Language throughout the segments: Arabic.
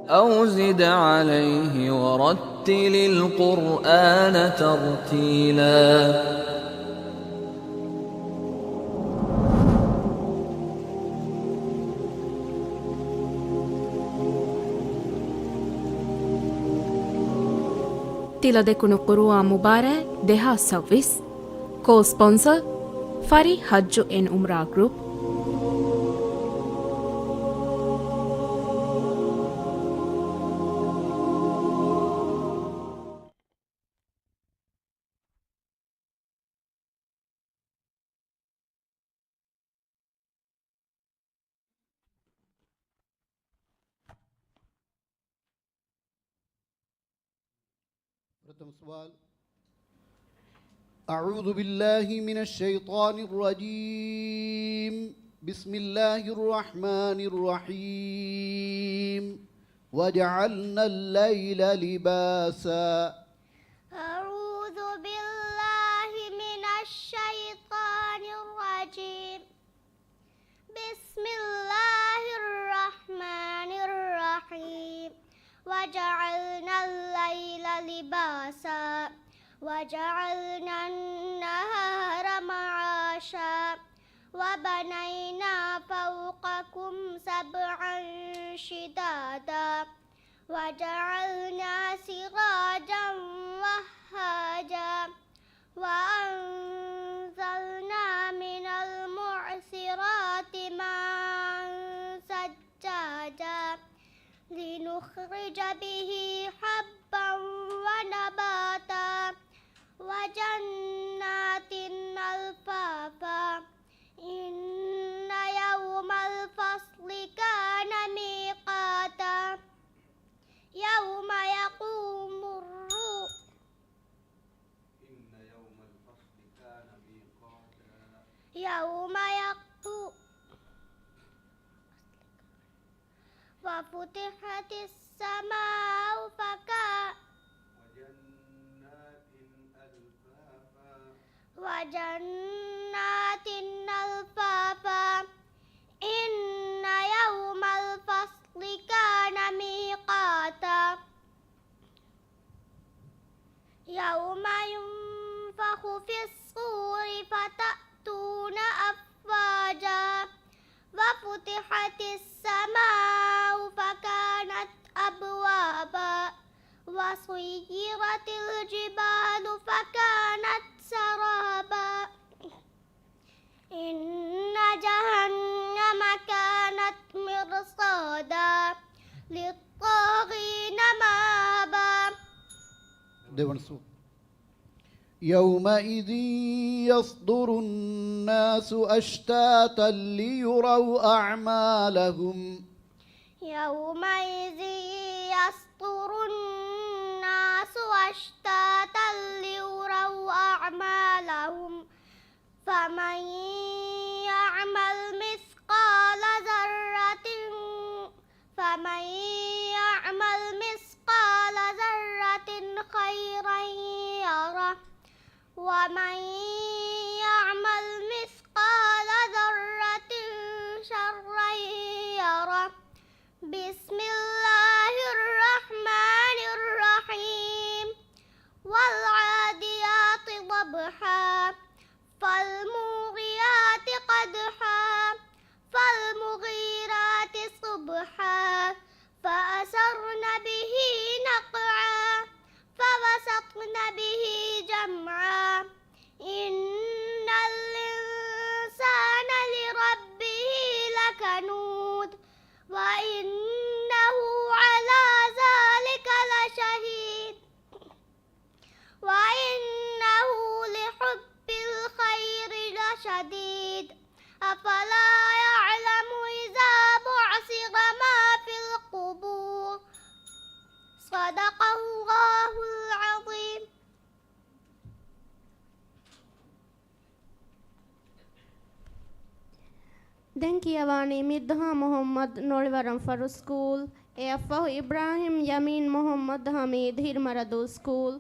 أو زد عليه ورتل القرآن ترتيلا. තිල දෙකුණු කුරුවා මුබාරෑ දෙහා සව්විස් කෝ ස්පොන්සර් ෆරි හජ්ජු එන් උම්රා ගෲප්. प्रथम सवाल। أعوذ بالله من الشيطان الرجيم بسم الله الرحمن الرحيم وجعلنا الليل لباسا. أعوذ بالله من الشيطان الرجيم بسم الله الرحمن الرحيم وجعلنا الليل لباسا وجعلنا النهار معاشا وبنينا فوقكم سبعا شدادا وجعلنا سراجا وهاجا وأنزلنا من المعصرات ماء ثجاجا لنخرج به حبا ونباتا وجنات ألفافا إن يوم الفصل كان ميقاتا يوم يقوم الروح يوم يقوم وفتحت السماء وجنات ألفافا إن يوم الفصل كان ميقاتا يوم ينفخ في الصور فتأتون أفواجا وفتحت السماء فكانت أبوابا وسيرت الجبال فكانت سرابا إن جهنم كانت مرصادا للطاغين مآبا. يومئذ يصدر الناس أشتاتا ليروا أعمالهم. يومئذ يصدر الناس أشتاتا ليروا أعمالهم فمن يعمل مثقال ذرة خيرا يره ومن يعمل مثقال ذرة شرا يره. بسم الله الرحمن الرحيم والعاديات ضبحا فالموريات قدحا فالمغيرات صبحا فأثرن به نقعا فوسطن به جمعا إن الإنسان لربه لكنود وإنه على ذلك لشهيد وإنه لحب الخير لشديد أفلا يعلم إذا بعثر ما في القبور. صدق الله العظيم. දැන් කියවානේ මිද්දහා මොහම්මද් නොල්වරම් ෆරු ස්කූල් එයෆහු ඉබ්‍රාහිම් යමීන් මොහම්මද් හමීද් හිර්මරදු ස්කූල්.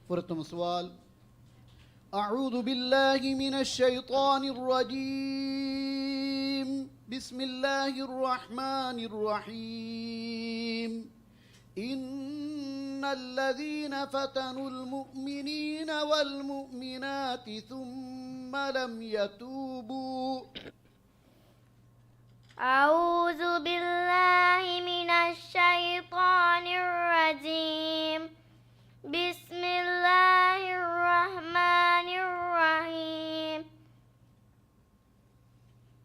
فرتم سؤال. أعوذ بالله من الشيطان الرجيم. بسم الله الرحمن الرحيم. إن الذين فتنوا المؤمنين والمؤمنات ثم لم يتوبوا. أعوذ بالله من الشيطان الرجيم. بسم الله الرحمن الرحيم. إن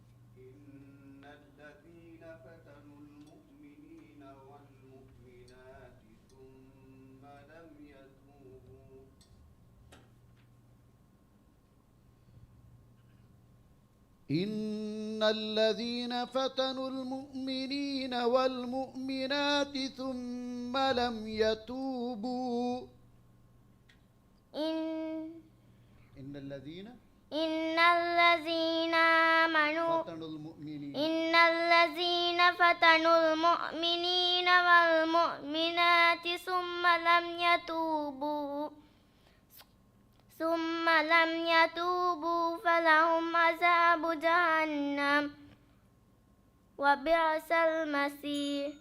الذين فتنوا المؤمنين والمؤمنات ثم لم يتوبوا. إن الذين فتنوا المؤمنين والمؤمنات ثم لم يتوبوا. إن الذين آمنوا فتنوا المؤمنين. إن الذين فتنوا المؤمنين والمؤمنات ثم لم يتوبوا فلهم عذاب جهنم وبئس المصير.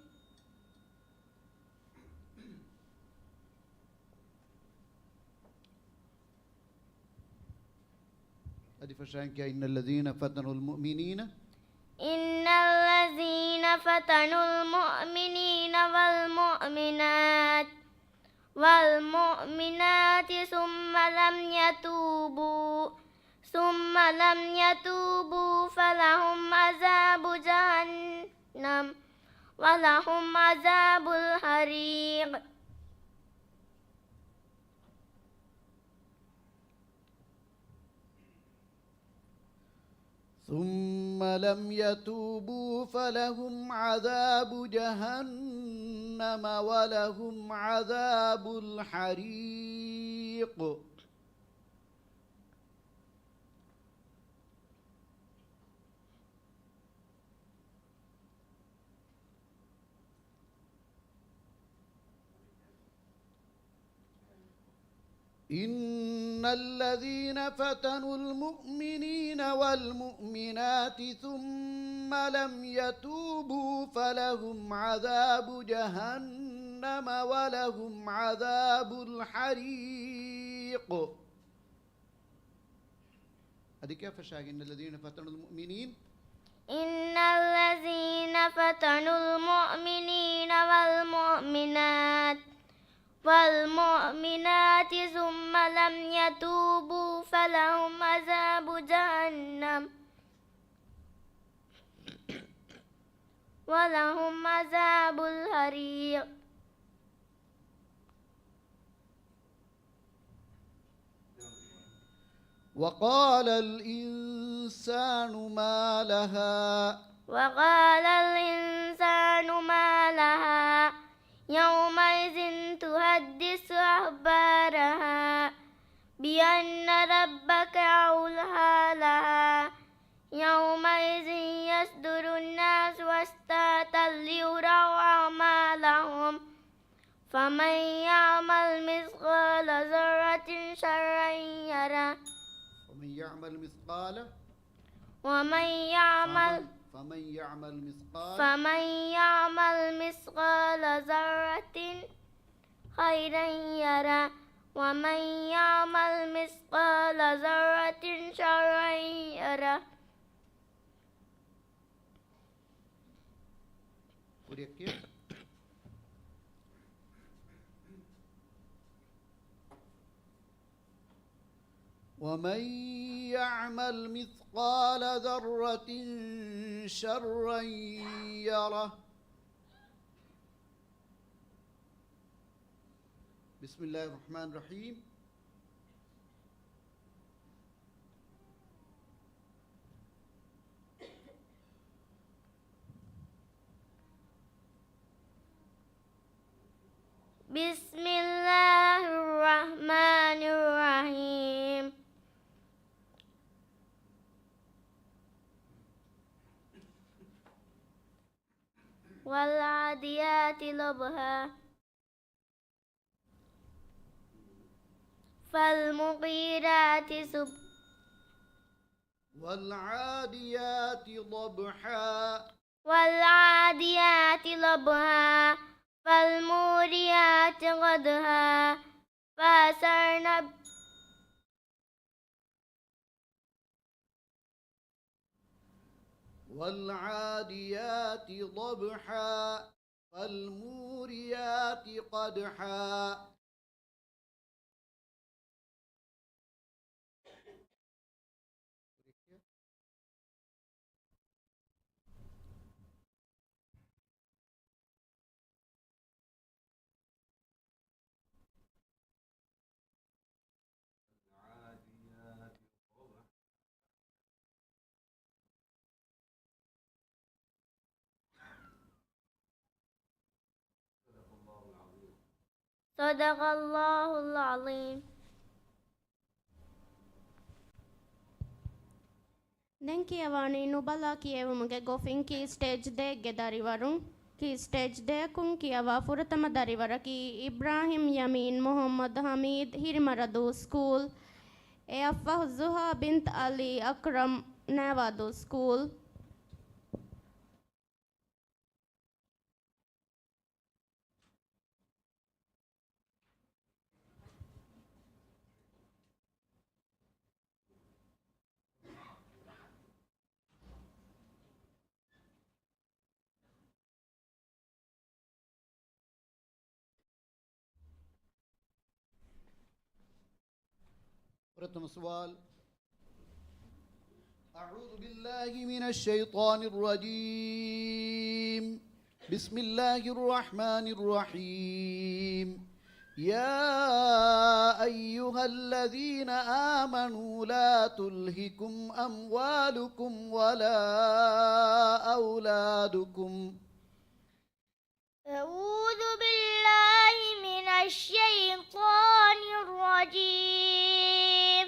هذه فشان كي إن الذين فتنوا المؤمنين. إن الذين فتنوا المؤمنين والمؤمنات ثم لم يتوبوا فلهم عذاب جهنم ولهم عذاب الحريق. ثم لم يتوبوا فلهم عذاب جهنم ولهم عذاب الحريق. إن الذين فتنوا المؤمنين والمؤمنات ثم لم يتوبوا فلهم عذاب جهنم ولهم عذاب الحريق. هذه كيف شاك إن الذين فتنوا المؤمنين. إن الذين فتنوا المؤمنين والمؤمنات ثم لم يتوبوا فلهم عذاب جهنم ولهم عذاب الحريق. وقال الإنسان ما لها. وقال الإنسان ما لها يومئذ تحدث أخبارها بأن ربك أوحى لها يومئذ يصدر الناس أشتاتا ليروا أعمالهم فمن يعمل مثقال ذرة شرا يره فمن يعمل مثقال ذرة خيرا يره ومن يعمل مثقال ذرة شرا يره. ومن يعمل مثقال ذرة شرا يره. بسم الله الرحمن الرحيم. بسم الله الرحمن الرحيم. والعاديات ضبحا فالمغيرات والعاديات ضبحا والعاديات ضبحا فالموريات قدحا فأثرن والعاديات ضبحا فالموريات قدحا. صدق الله العظيم. දැන් කියවන්නේ නුබලා කියවමුගේ ගොෆින් කී ස්ටේජ් දෙකේ දරිවරුන් කී ස්ටේජ් දෙකකුන් කියවා ෆුරතම දරිවරකි ඉබ්‍රාහිම් යමීන් මොහම්මද් හමීද් හිරිමරදු ස්කූල් ඒ අෆ්ෆා සුහා බින්ත් අලි අක්රම් නෑවදු ස්කූල්. प्रथम सवाल أعوذ بالله من الشيطان الرجيم بسم الله الرحمن الرحيم يا أيها الذين آمنوا لا تلهكم أموالكم ولا أولادكم. أعوذ بالله من الشيطان الرجيم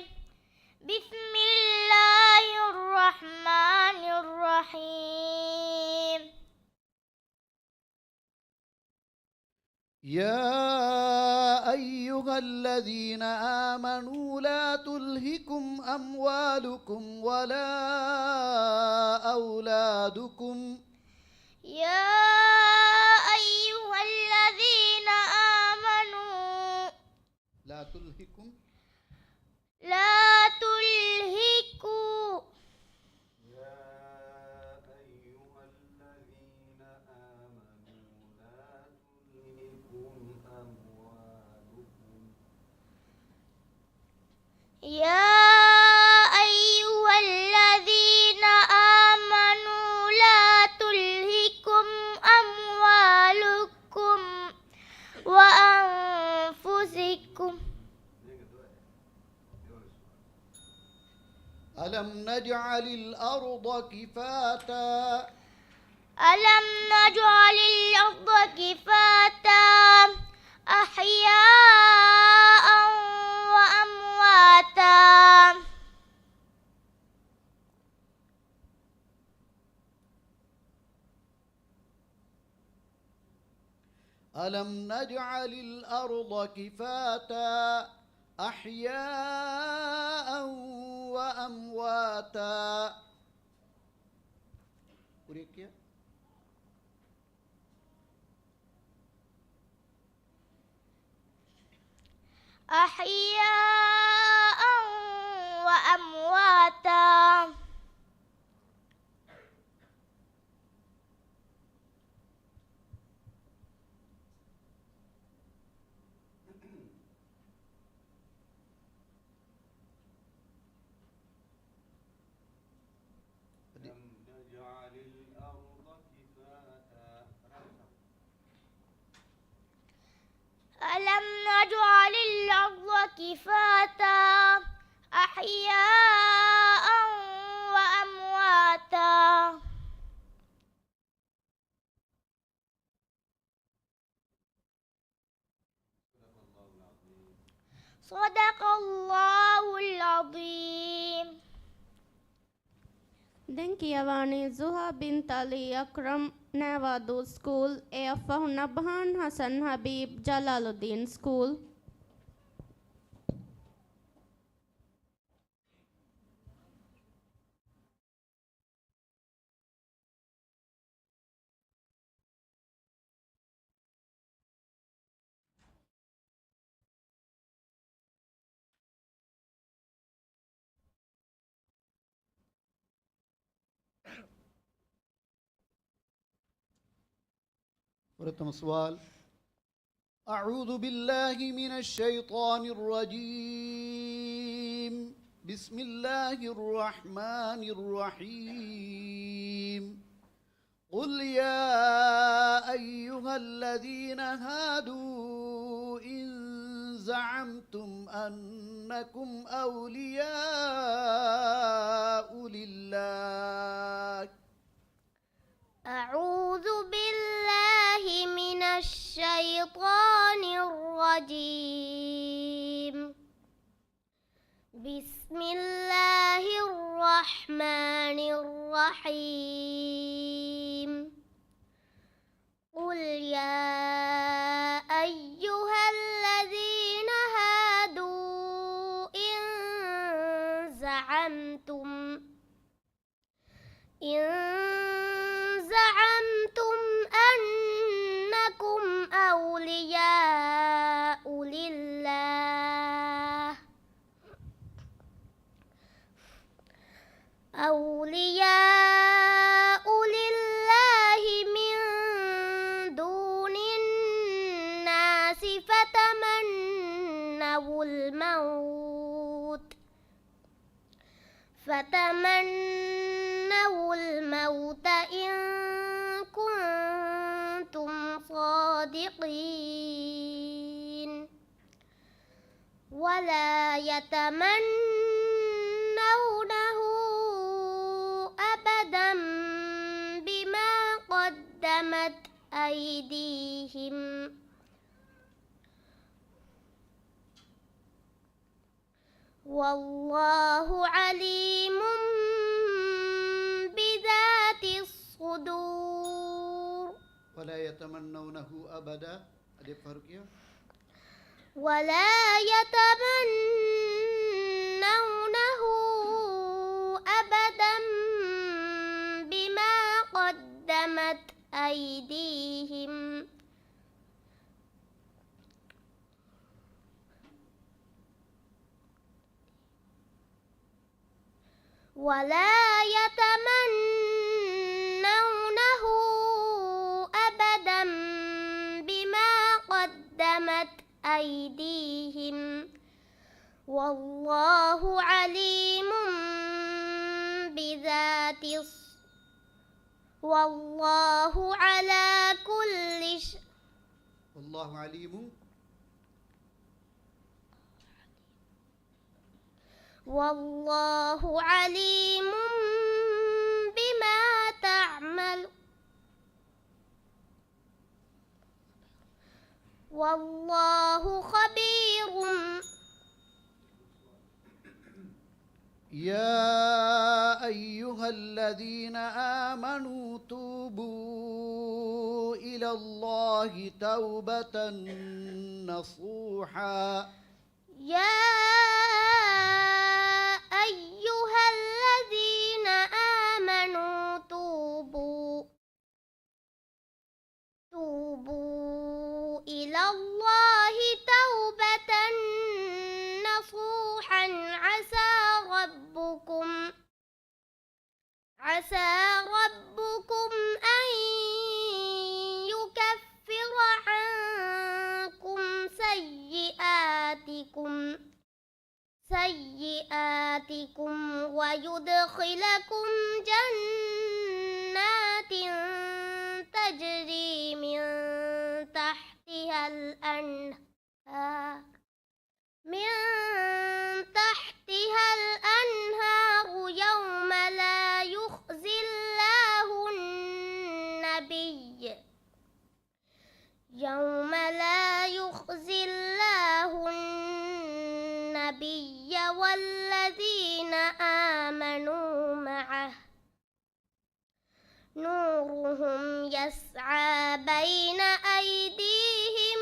بسم الله الرحمن الرحيم يا أيها الذين آمنوا لا تلهكم أموالكم ولا أولادكم. يا أيها الذين آمنوا لا تلهكم لا تلهكوا يا أيها الذين آمنوا لا تلهكم أموالكم. يا أيها الذين آمنوا لا تلهكم أموالكم وأنفسكم. ألم نجعل الأرض كفاتا ألم نجعل الأرض كفاتا أحياء وأمواتا. ألم نجعل الأرض كفاتا أحياء وأمواتا. أحياء وأمواتا. ألم نجعل الأرض كفاتا أحياء وأمواتا. صدق الله العظيم. දැන් කියවන්නේ සුහා බින්ත් අලි අක්රම් නෑවදු ස්කූල් ඒ අෆ්ෆා නබ්හාන් හසන් හබීබ් ජලාලුද්දීන් ස්කූල්. ورتم السؤال. أعوذ بالله من الشيطان الرجيم. بسم الله الرحمن الرحيم. قل يا أيها الذين هادوا إن زعمتم أنكم أولياء لله. أعوذ بالله من الشيطان الرجيم. بسم الله الرحمن الرحيم. قل يا أيها الذين هادوا إن زعمتم أنكم أولياء لله من دون الناس فتمنوا الموت إن كنتم صادقين ولا يتمنونه أبدا بما قدمت أيديهم والله عليم بذات الصدور. ولا يتمنونه أبدا. أدي فرقية. ولا يتمنونه أبدا بما قدمت أيديهم ولا يتمنونه أبدا بما قدمت أيديهم والله عليم بذات والله على كل شيء والله عليم. والله عليم بما تعمل والله خبير. يا أيها الذين آمنوا توبوا إلى الله توبة نصوحا. يا أيها الذين آمنوا توبوا إلى الله توبة نصوحا عسى ربكم أن يكفر عنكم سيئاتكم ويدخلكم جنات تجري من تحتها الأنهار يوم لا يخزي الله النبي والذين آمنوا معه نورهم يسعى بين أيديهم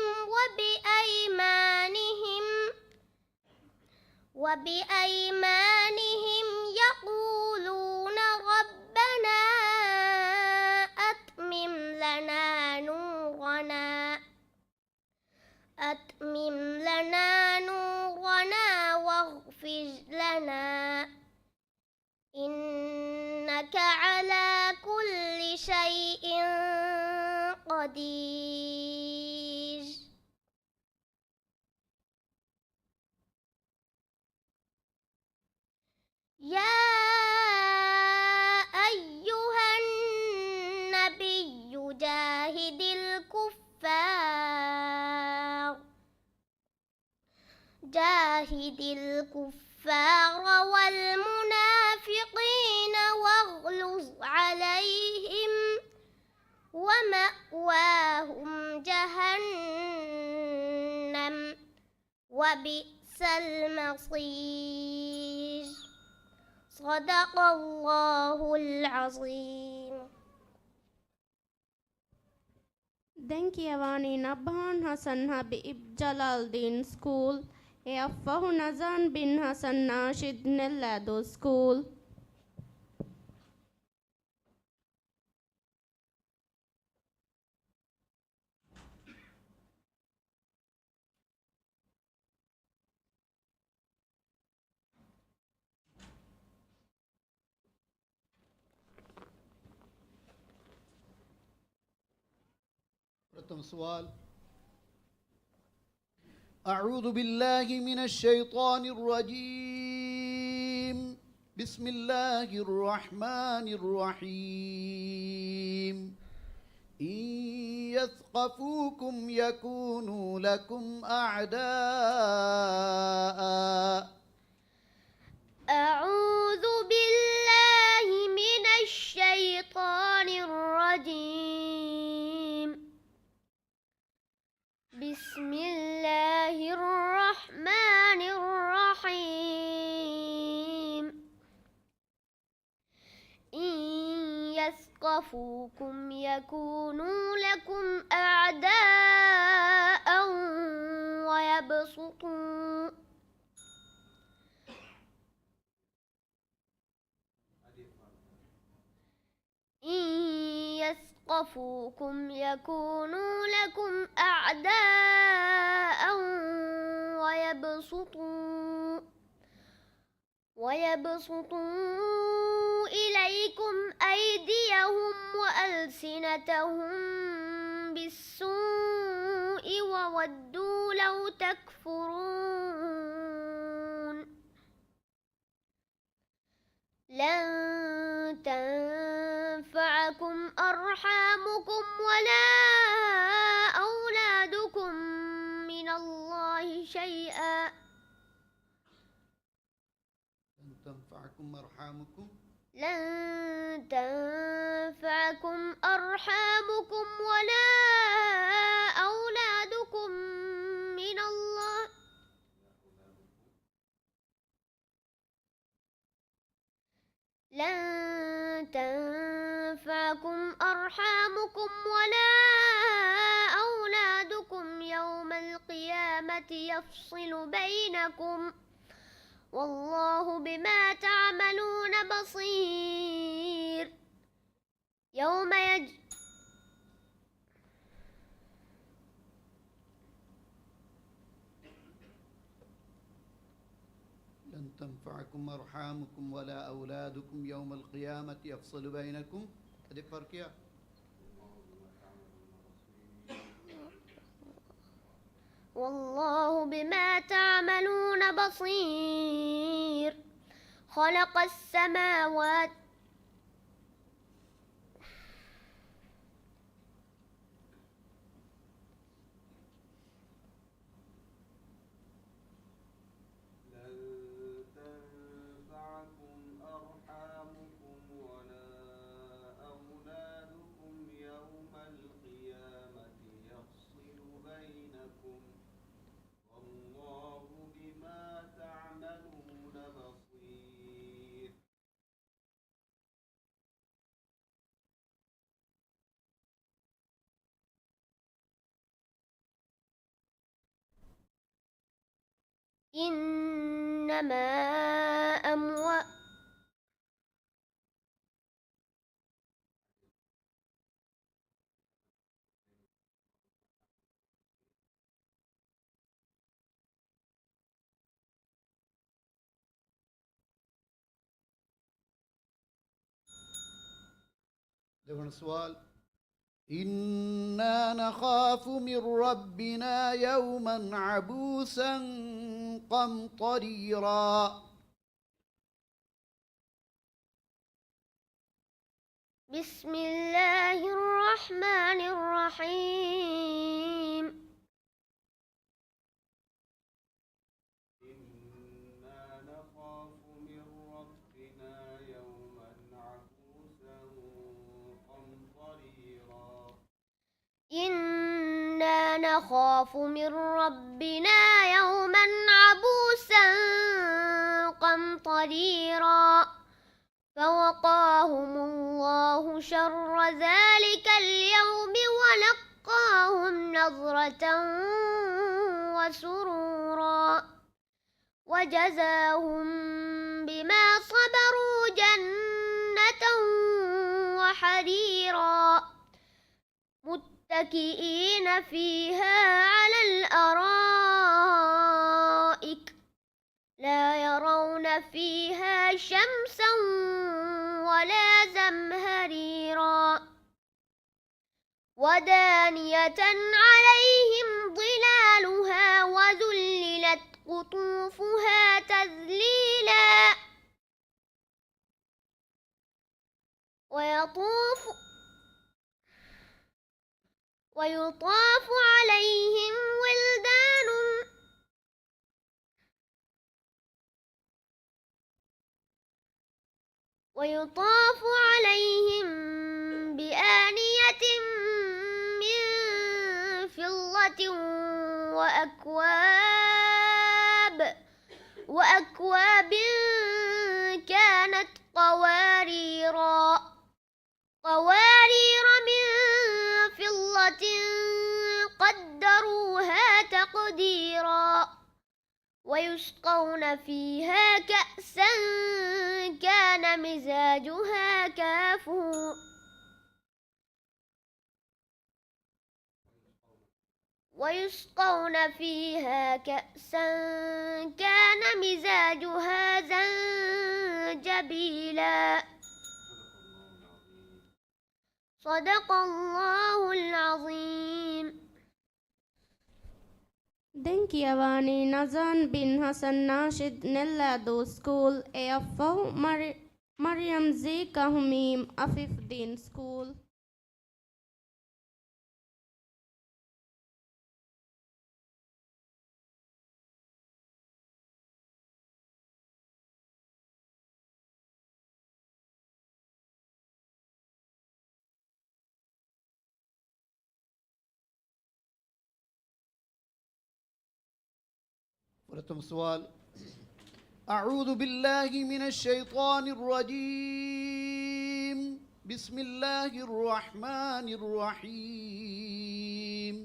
وبأيمانهم يقولون ربنا أتمم لنا نورنا واغفر لنا إنك على كل شيء قدير. يا أيها النبي جاهد الكفار والمنافقين واغلظ عليهم ومأواهم جهنم وبئس المصير صدق الله العظيم. Denkiavani Nabhan Hassan Habib Jalaluddin School, Affahu Nazan bin Hassan Nashid Nellado School. प्रथम सवाल أعوذ بالله من الشيطان الرجيم بسم الله الرحمن الرحيم إن يثقفوكم يكونوا لكم أعداء. أعوذ بالله من الشيطان الرجيم بسم الله الرحمن الرحيم إن يثقفوكم يكونوا لكم أعداء ويبسطوا يثقفوكم يكونوا لكم أعداء ويبسطوا إليكم أيديهم وألسنتهم بالسوء وودوا لو تكفرون. لن تنفعكم أرحامكم ولا أولادكم من الله شيئا. لن تنفعكم أرحامكم ولا أولادكم من الله لن تنفعكم أرحامكم ولا أولادكم يوم القيامة يفصل بينكم والله بما تعملون بصير. لن تنفعكم أرحامكم ولا أولادكم يوم القيامة يفصل بينكم. هذه فرقية. والله بما تعملون بصير. خلق السماوات إنما أموال ده سؤال. إنا نخاف من ربنا يوما عبوسا قمطريرا. بسم الله الرحمن الرحيم إنا نخاف من ربنا يوما عبوسا قمطريرا فوقاهم الله شر ذلك اليوم ولقاهم نضرة وسرورا وجزاهم بما صبروا جنة وحريرا متكئين فيها على الأرائك لا يرون فيها شمسا ولا زمهريرا ودانية عليهم ظلالها وذللت قطوفها تذليلا ويطاف عليهم بآنية من فضة وأكواب كانت قوارير من فضة قدروها تقديرا ويسقون فيها كأسا كان مزاجها كافورا ويسقون فيها كأسا كان مزاجها زنجبيلا صدق الله العظيم Denkiavani Nazan bin Hassan Nashid Nellado School AFO Mariam Z Kahumim Afifdin School. ورتم السؤال. أعوذ بالله من الشيطان الرجيم. بسم الله الرحمن الرحيم.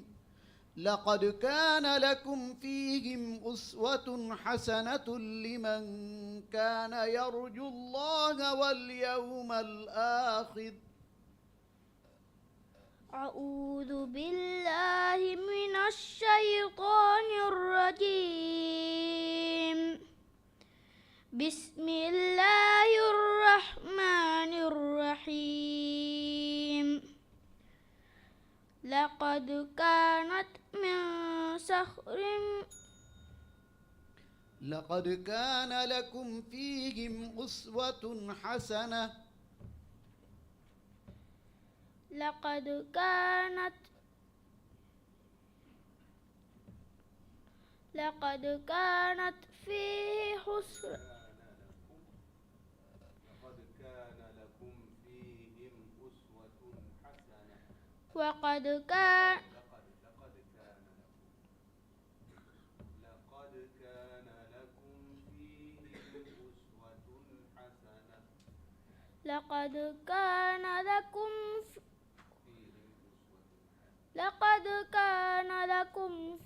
لقد كان لكم فيهم أسوة حسنة لمن كان يرجو الله واليوم الآخر. أعوذ بالله من الشيطان الرجيم. بسم الله الرحمن الرحيم. لقد كانت كان لكم فيهم أسوة حسنة. لقد كانت فيه حسن. وقد كان لكم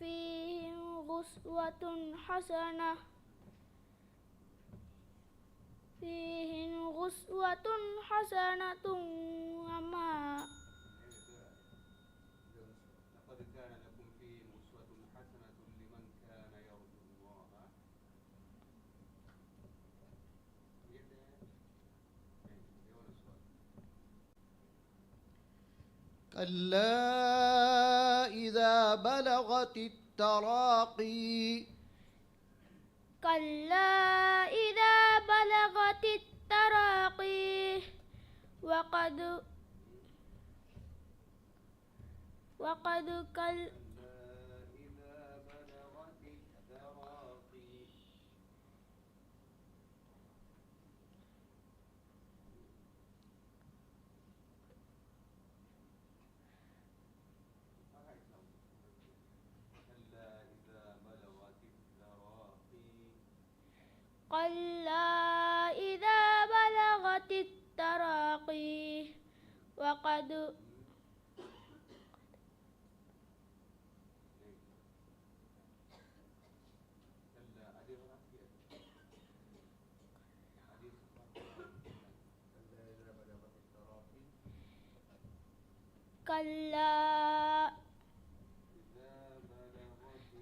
فيهم أسوة حسنة. وما كلا إذا بلغت التراقي. كلا إذا بلغت التراقي. وقد كل كلا إذا بلغت التراقي وقد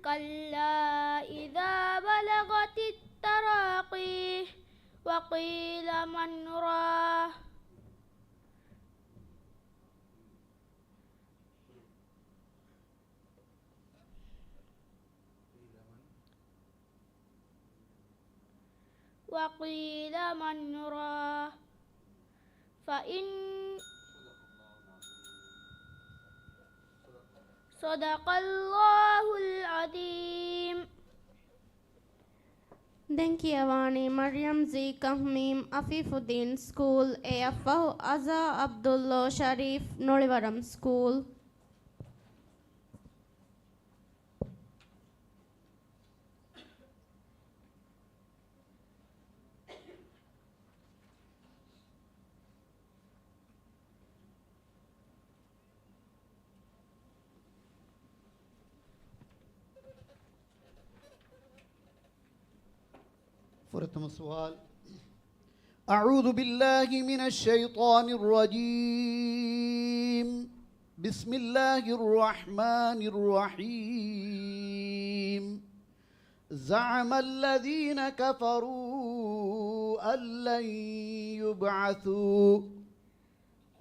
كلا إذا بلغت التراقي وقيل من راح وقيل من راح فإن صدق الله العظيم. Denkiawani Maryam Z. Kahmim Afifuddin School AFO Azza Abdullah Sharif Nolivaram School. فرتم السؤال. أعوذ بالله من الشيطان الرجيم. بسم الله الرحمن الرحيم. زعم الذين كفروا أن لن يبعثوا.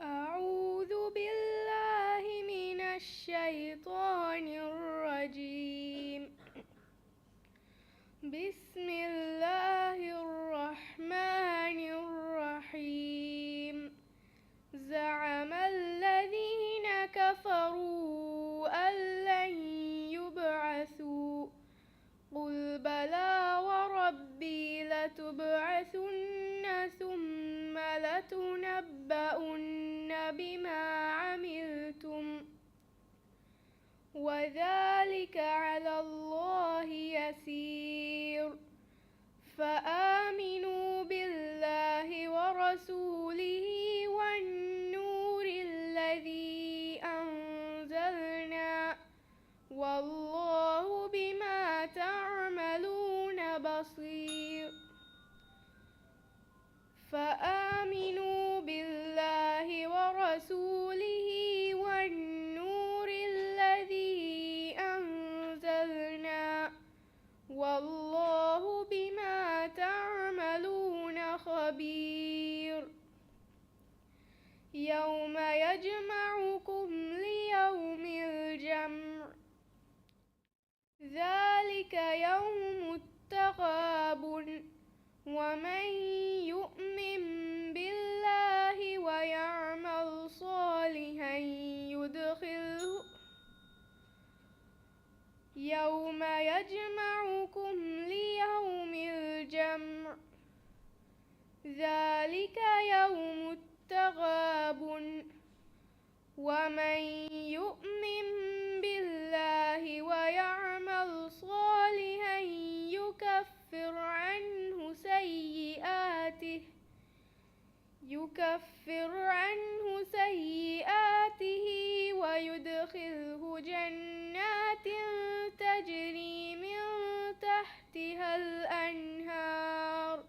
أعوذ بالله من الشيطان الرجيم. بسم الله الرحمن الرحيم. زعم الذين كفروا أن لن يبعثوا قل بلى وربي لتبعثن ثم لتنبؤن بما عملتم وذلك على الله يسير. فآمنوا بالله ورسوله والنور الذي أنزلنا والله بما تعملون بصير. فآمنوا بالله ورسوله والنور الذي أنزلنا والله بما تعملون خبير. يوم يجمعكم ليوم الجمع ذلك يوم التغابن ومن يؤمن بالله ويعمل صالحا يدخله يوم يجمعكم ليوم الجمع ذلك يوم التغابن ومن يؤمن بالله ويعمل صالحا يكفر عنه سيئاته ويدخله جنات تجري من تحتها الأنهار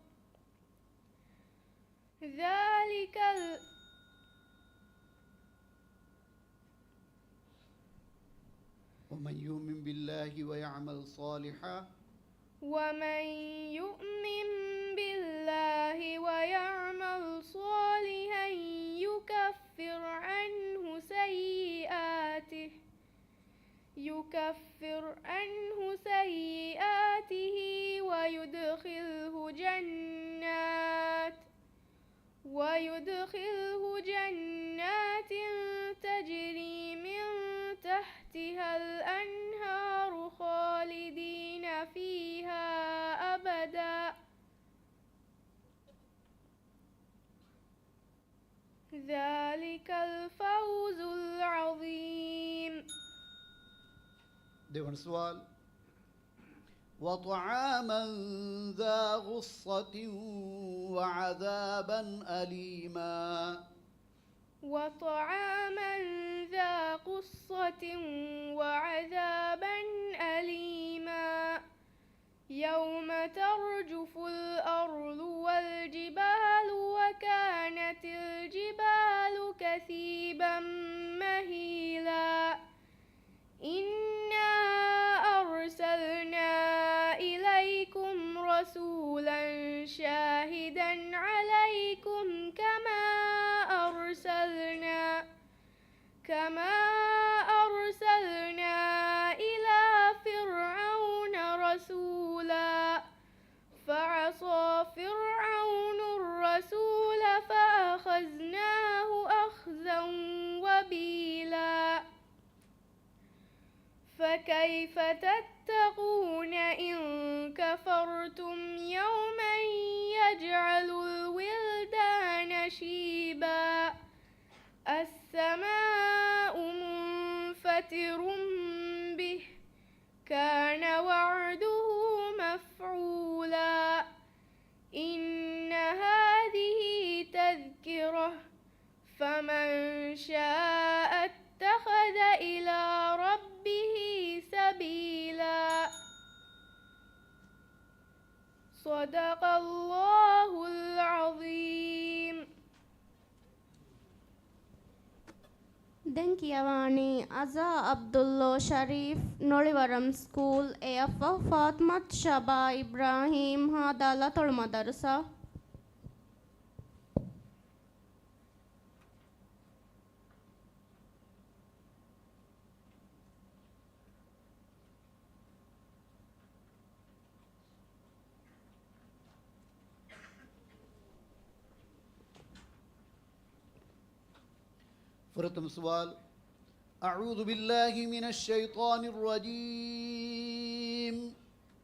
ومن يؤمن بالله ويعمل صالحا ومن يؤمن بالله ويعمل صالحا يكفر عنه سيئاته ويدخله جنات تجري من تحتها ذلك الفوز العظيم. देवण सवाल وطعاما ذا غصة وعذابا أليما. وطعاما ذا قصة وعذابا أليما يوم ترجف الأرض والجبال وكانت الجبال كثيبا مهيلا. إنا أرسلنا إليكم رسولا شاهدا عليكم كما أرسلنا إلى فرعون رسولا فعصى فرعون الرسول فأخذناه أخذا وبيلا. فكيف تتقون إن كفرتم يوما يجعل الولدان شيبا. السماء منفطر به كان وعده مفعولا. إن هذه تذكرة فمن شاء اتخذ إلى ربه سبيلا. صدق الله العظيم. ದೆಂಕಿಯವಾಣಿ ಅಜಾ ಅಬ್ದುಲ್ಲೋ ಶರೀಫ್ ನೊಳಿವರಂ school F ಫಾತ್ಮತ್ ಶಬಾ ಇಬ್ರಾಹಿಂ ಹಾದಾಲ ತೊಳ್ಮದರುಸ. فرتم سوال أعوذ بالله من الشيطان الرجيم.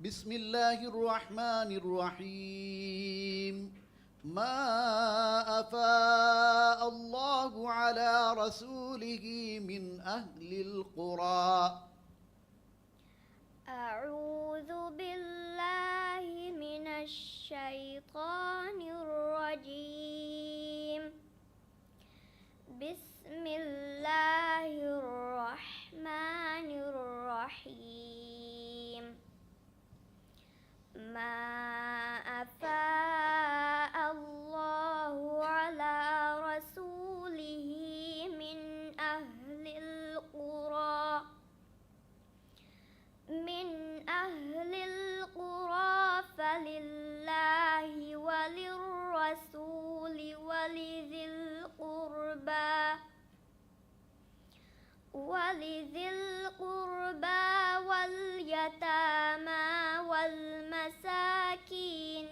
بسم الله الرحمن الرحيم. ما أفاء الله على رسوله من أهل القرى. أعوذ بالله من الشيطان الرجيم. بسم الله الرحمن الرحيم. ما أفاء الله على رسوله من أهل القرى فلله وللرسول ولذي القربى واليتامى والمساكين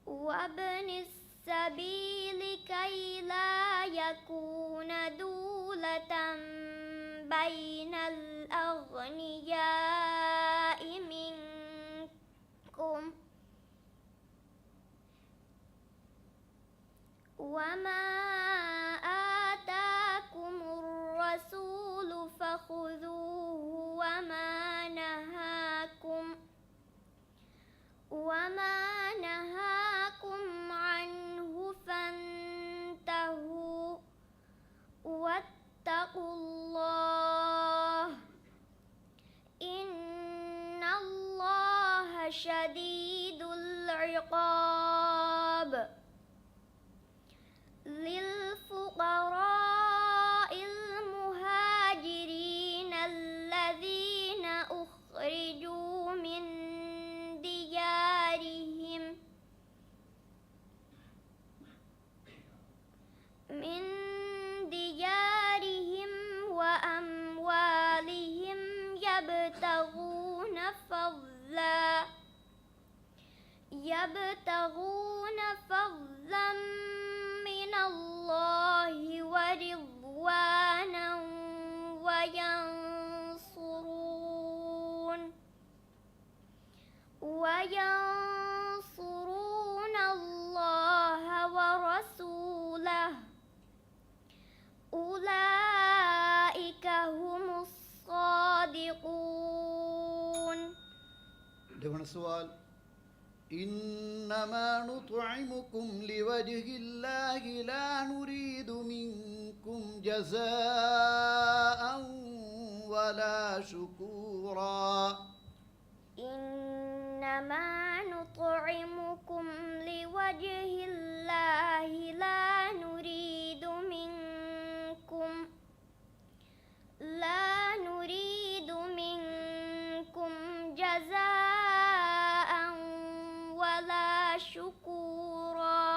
وابن السبيل كي لا يكون دولة بين الأغنياء منكم. وما آتاكم الرسول فخذوه وما نهاكم عنه فانتهوا واتقوا الله إن الله شديد العقاب. للفقراء المهاجرين الذين أخرجوا من ديارهم وأموالهم يبتغون فضلا من الله ورضوانا وينصرون දෙවන සුවාල් إنما نطعمكم لوجه الله لا نريد منكم جزاء ولا شكورا إنما نطعمكم لوجه الله لا نريد منكم جزاء ولا شكورا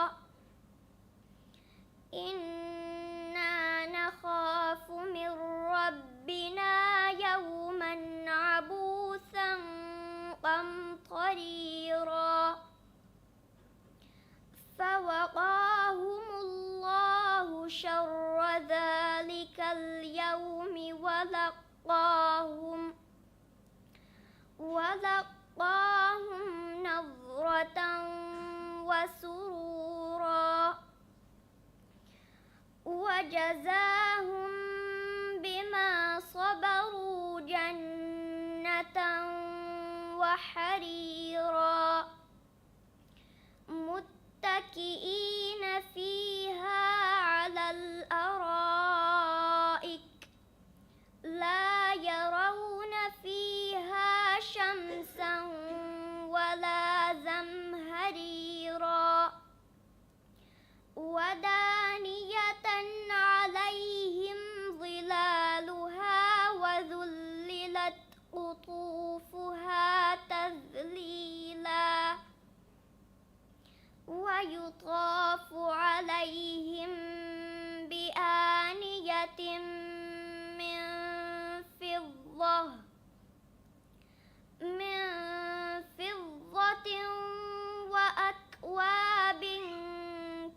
إنا نخاف من ربنا يوما عبوسا قمطريرا فوقاهم الله شر ذلك اليوم ولقاهم نظرة وسرورا وجزاهم بما صبروا جنة وحريرا متكئين فيها على الأرائك لا يرون فيها شمسا ولا زمهريرا ودانية عليهم ظلالها وذللت قطوفها تذليلا ويطاف عليهم بآنية من فضة وأكواب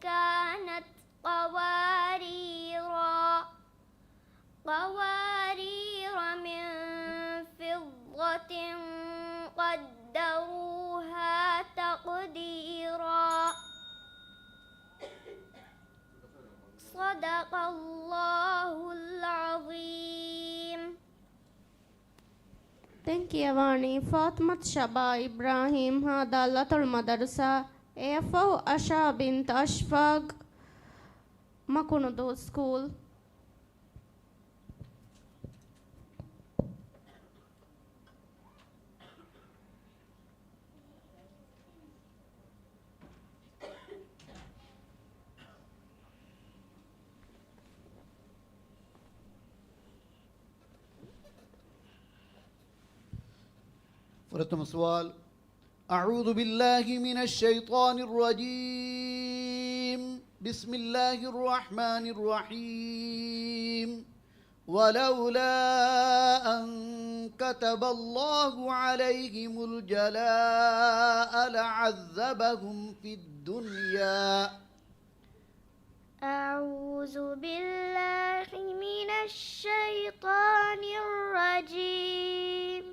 كانت قوارير من فضة قدروها تقديرا صدق الله العظيم. تنكيواني فاطمة شبا إبراهيم هذا المدرسة AFO أشا بنت أشفاق مكوندو سكول. فرتم سؤال أعوذ بالله من الشيطان الرجيم بسم الله الرحمن الرحيم ولولا أن كتب الله عليهم الجلاء لعذبهم في الدنيا. أعوذ بالله من الشيطان الرجيم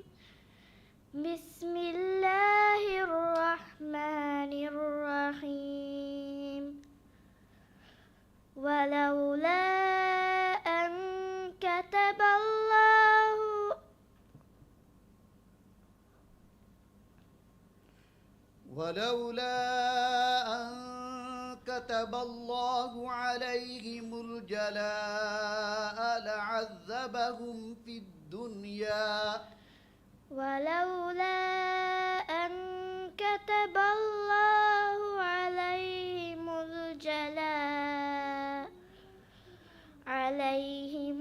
بسم الله الرحمن الرحيم ولولا أن كتب الله عليهم الجلاء لعذبهم في الدنيا. ولولا أن كتب الله عليهم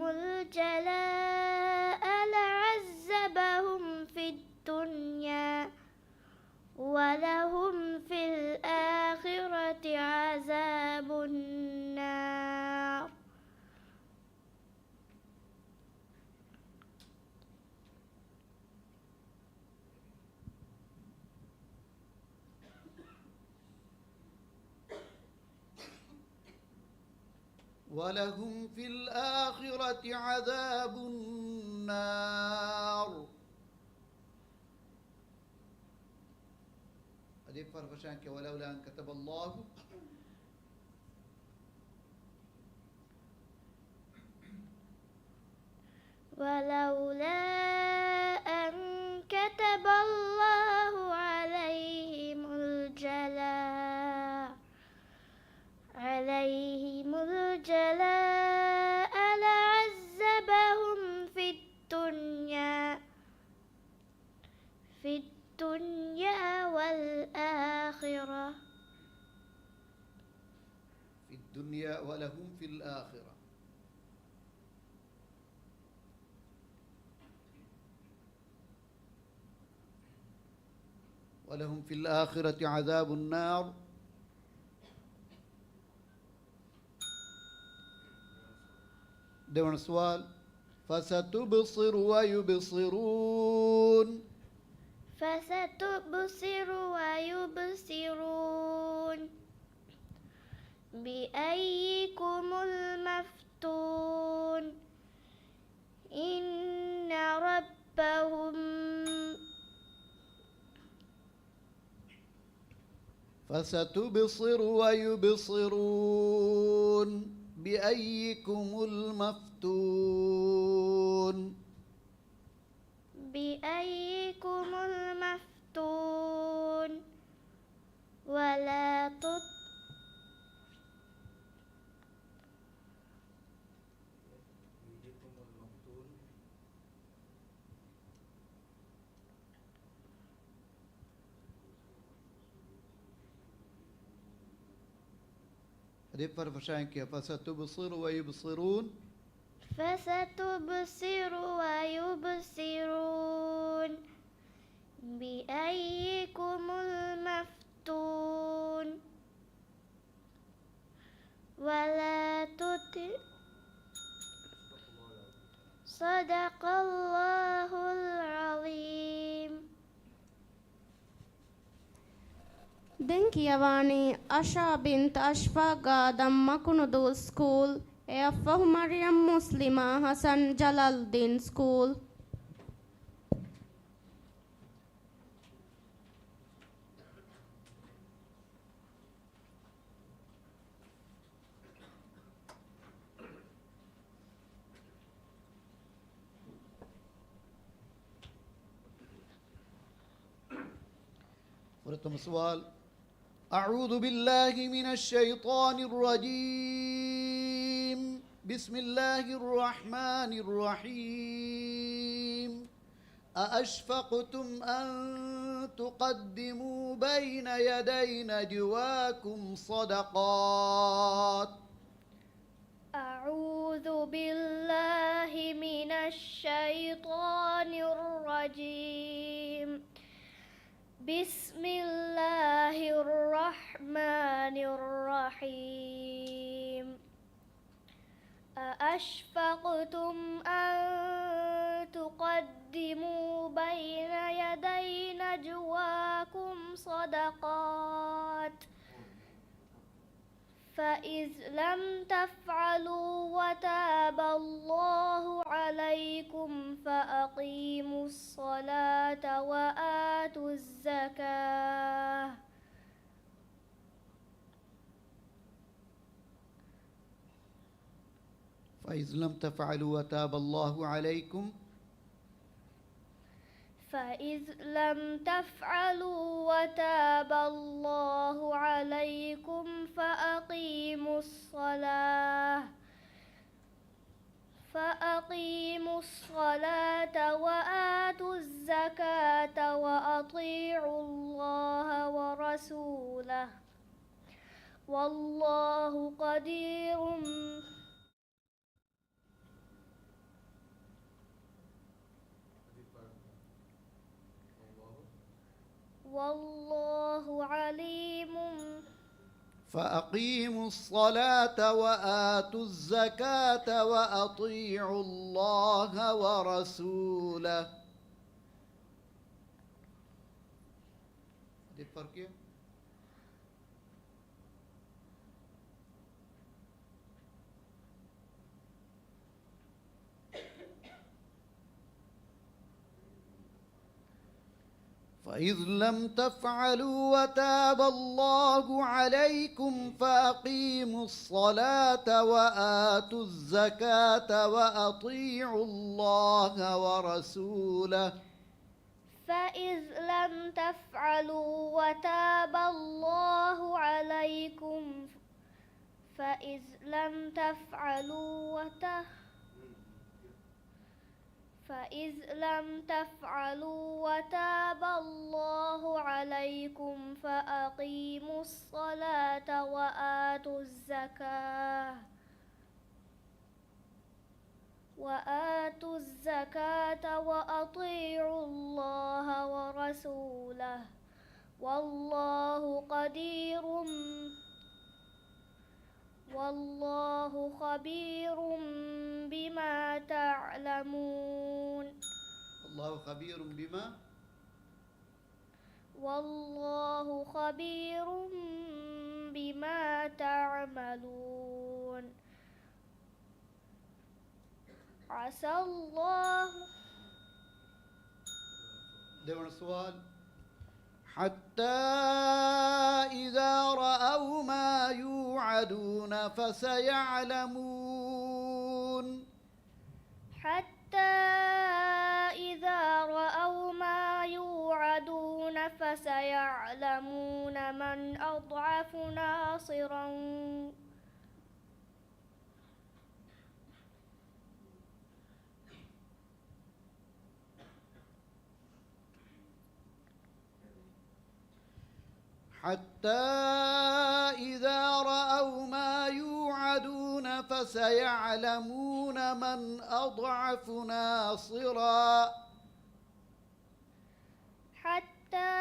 الجلاء لعذبهم في الدنيا ولهم في الآخرة عذاب النار. ولهم في الآخرة عذاب النار. أدي فرق شانك ولولا أن كتب الله ولولا أن كتب الله في الدنيا والآخرة في الدنيا ولهم في الآخرة. ولهم في الآخرة عذاب النار. دون سؤال. فستبصر ويبصرون. فستبصر ويبصرون بأيكم المفتون إن ربهم فستبصر ويبصرون بأيكم المفتون. بأيكم المفتون ولا هذه فرفشان كيف. فستبصر ويبصرون. فستبصر ويبصرون بأيكم المفتون ولا تطع. صدق الله العظيم. Denkiavani Asha bint Ashfaqa Dammakunudu School, Eaffahu Maryam Muslima Hassan Jalaluddin School. ورتم السؤال. أعوذ بالله من الشيطان الرجيم. بسم الله الرحمن الرحيم. أأشفقتم أن تقدموا بين يدي نجواكم صدقات. أعوذ بالله من الشيطان الرجيم. بسم الله الرحمن الرحيم. أأشفقتم أن تقدموا بين يدي نجواكم صدقات فإذ لم تفعلوا وتاب الله عليكم فأقيموا الصلاة وآتوا الزكاة فإذ لم تفعلوا وتاب الله عليكم. فإذ لم تفعلوا وتاب الله عليكم فأقيموا الصلاة وآتوا الزكاة وأطيعوا الله ورسوله والله قدير والله عليم. فأقيموا الصلاة وآتوا الزكاة وأطيعوا الله ورسوله. هذه الفرق. فإذ لم تفعلوا وتاب الله عليكم فأقيموا الصلاة وآتوا الزكاة وأطيعوا الله ورسوله. فإذ لم تفعلوا وتاب الله عليكم فإذ لم تفعلوا وتاب الله عليكم فأقيموا الصلاة وآتوا الزكاة وأطيعوا الله ورسوله والله خبير بما تعلمون. والله خبير بما تعملون. عسى الله. دون السؤال. حتى إذا رأوا ما يوعدون فسيعلمون. حتى إذا رأوا ما يوعدون فسيعلمون من أضعف ناصرا حتى إذا رأوا ما يوعدون فسيعلمون من أضعف ناصرا. حتى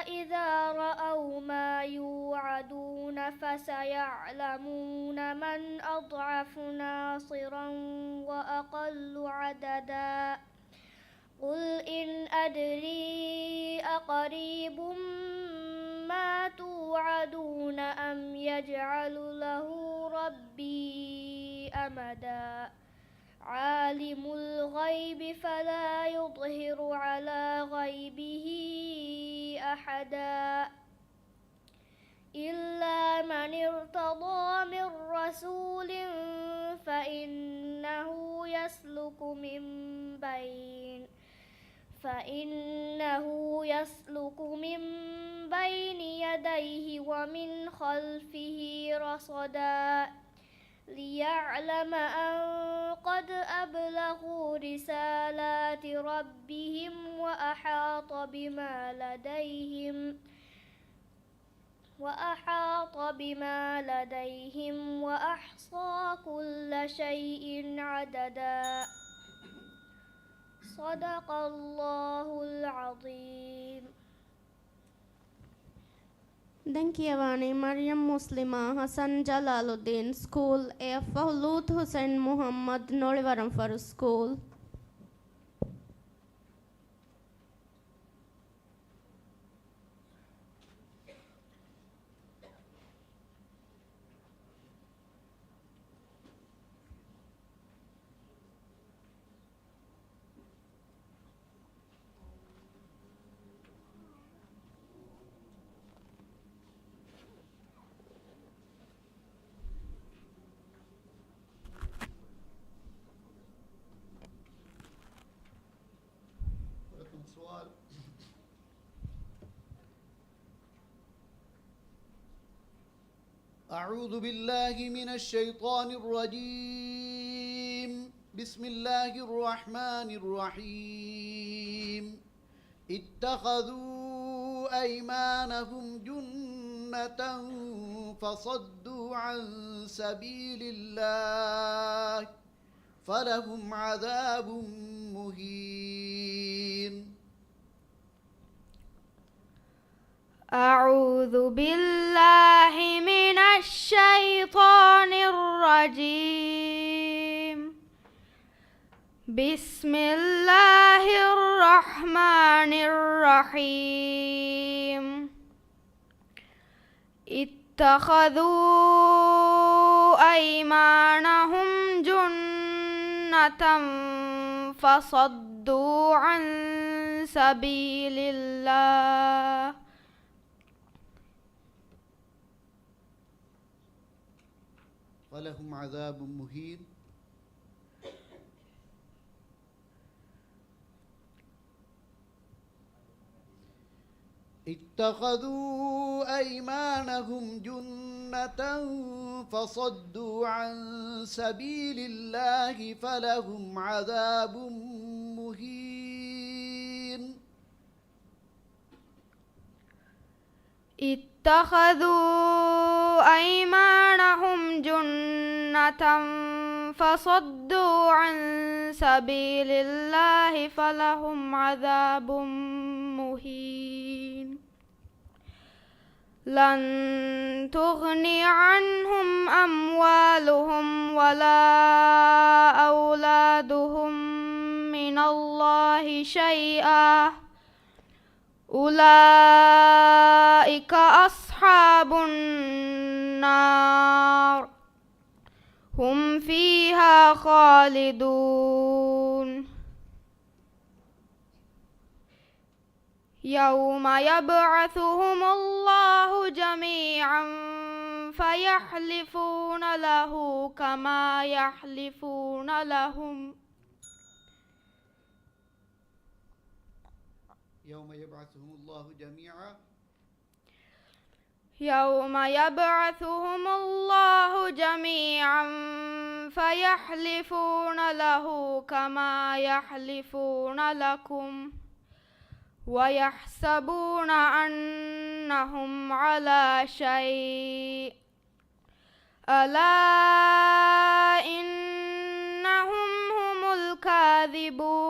إذا رأوا ما يوعدون فسيعلمون من أضعف ناصرا وأقل عددا. قل إن أدري أقريب ما توعدون أم يجعل له ربي أمدا. عالم الغيب فلا يظهر على غيبه أحدا إلا من ارتضى من رسول فإنه يسلك من بين يديه ومن خلفه رصدا ليعلم أن قد أبلغوا رسالات ربهم وأحاط بما لديهم وأحصى كل شيء عددا. صدق الله العظيم. Denkiavani Maryam Muslima Hassan Jalaluddin School A. Fahlut Hussain Muhammad Nolivaram for School. أعوذ بالله من الشيطان الرجيم. بسم الله الرحمن الرحيم. اتخذوا أيمانهم جنة فصدوا عن سبيل الله فلهم عذاب مهين. أعوذ بالله من الشيطان الرجيم. بسم الله الرحمن الرحيم. اتخذوا أيمانهم جنة فصدوا عن سبيل الله ولهم عذاب مهين. اتخذوا أيمانهم جنة جنة فصدوا عن سبيل الله فلهم عذاب مهين. اتخذوا أيمانهم جنة فصدوا عن سبيل الله فلهم عذاب مهين. لن تغني عنهم أموالهم ولا أولادهم من الله شيئا أولئك أصحاب النار هم فيها خالدون. يوم يبعثهم الله جميعا فيحلفون له كما يحلفون لهم يوم يبعثهم الله جميعا يوم يبعثهم الله جميعا فيحلفون له كما يحلفون لكم ويحسبون أنهم على شيء ألا إنهم هم الكاذبون.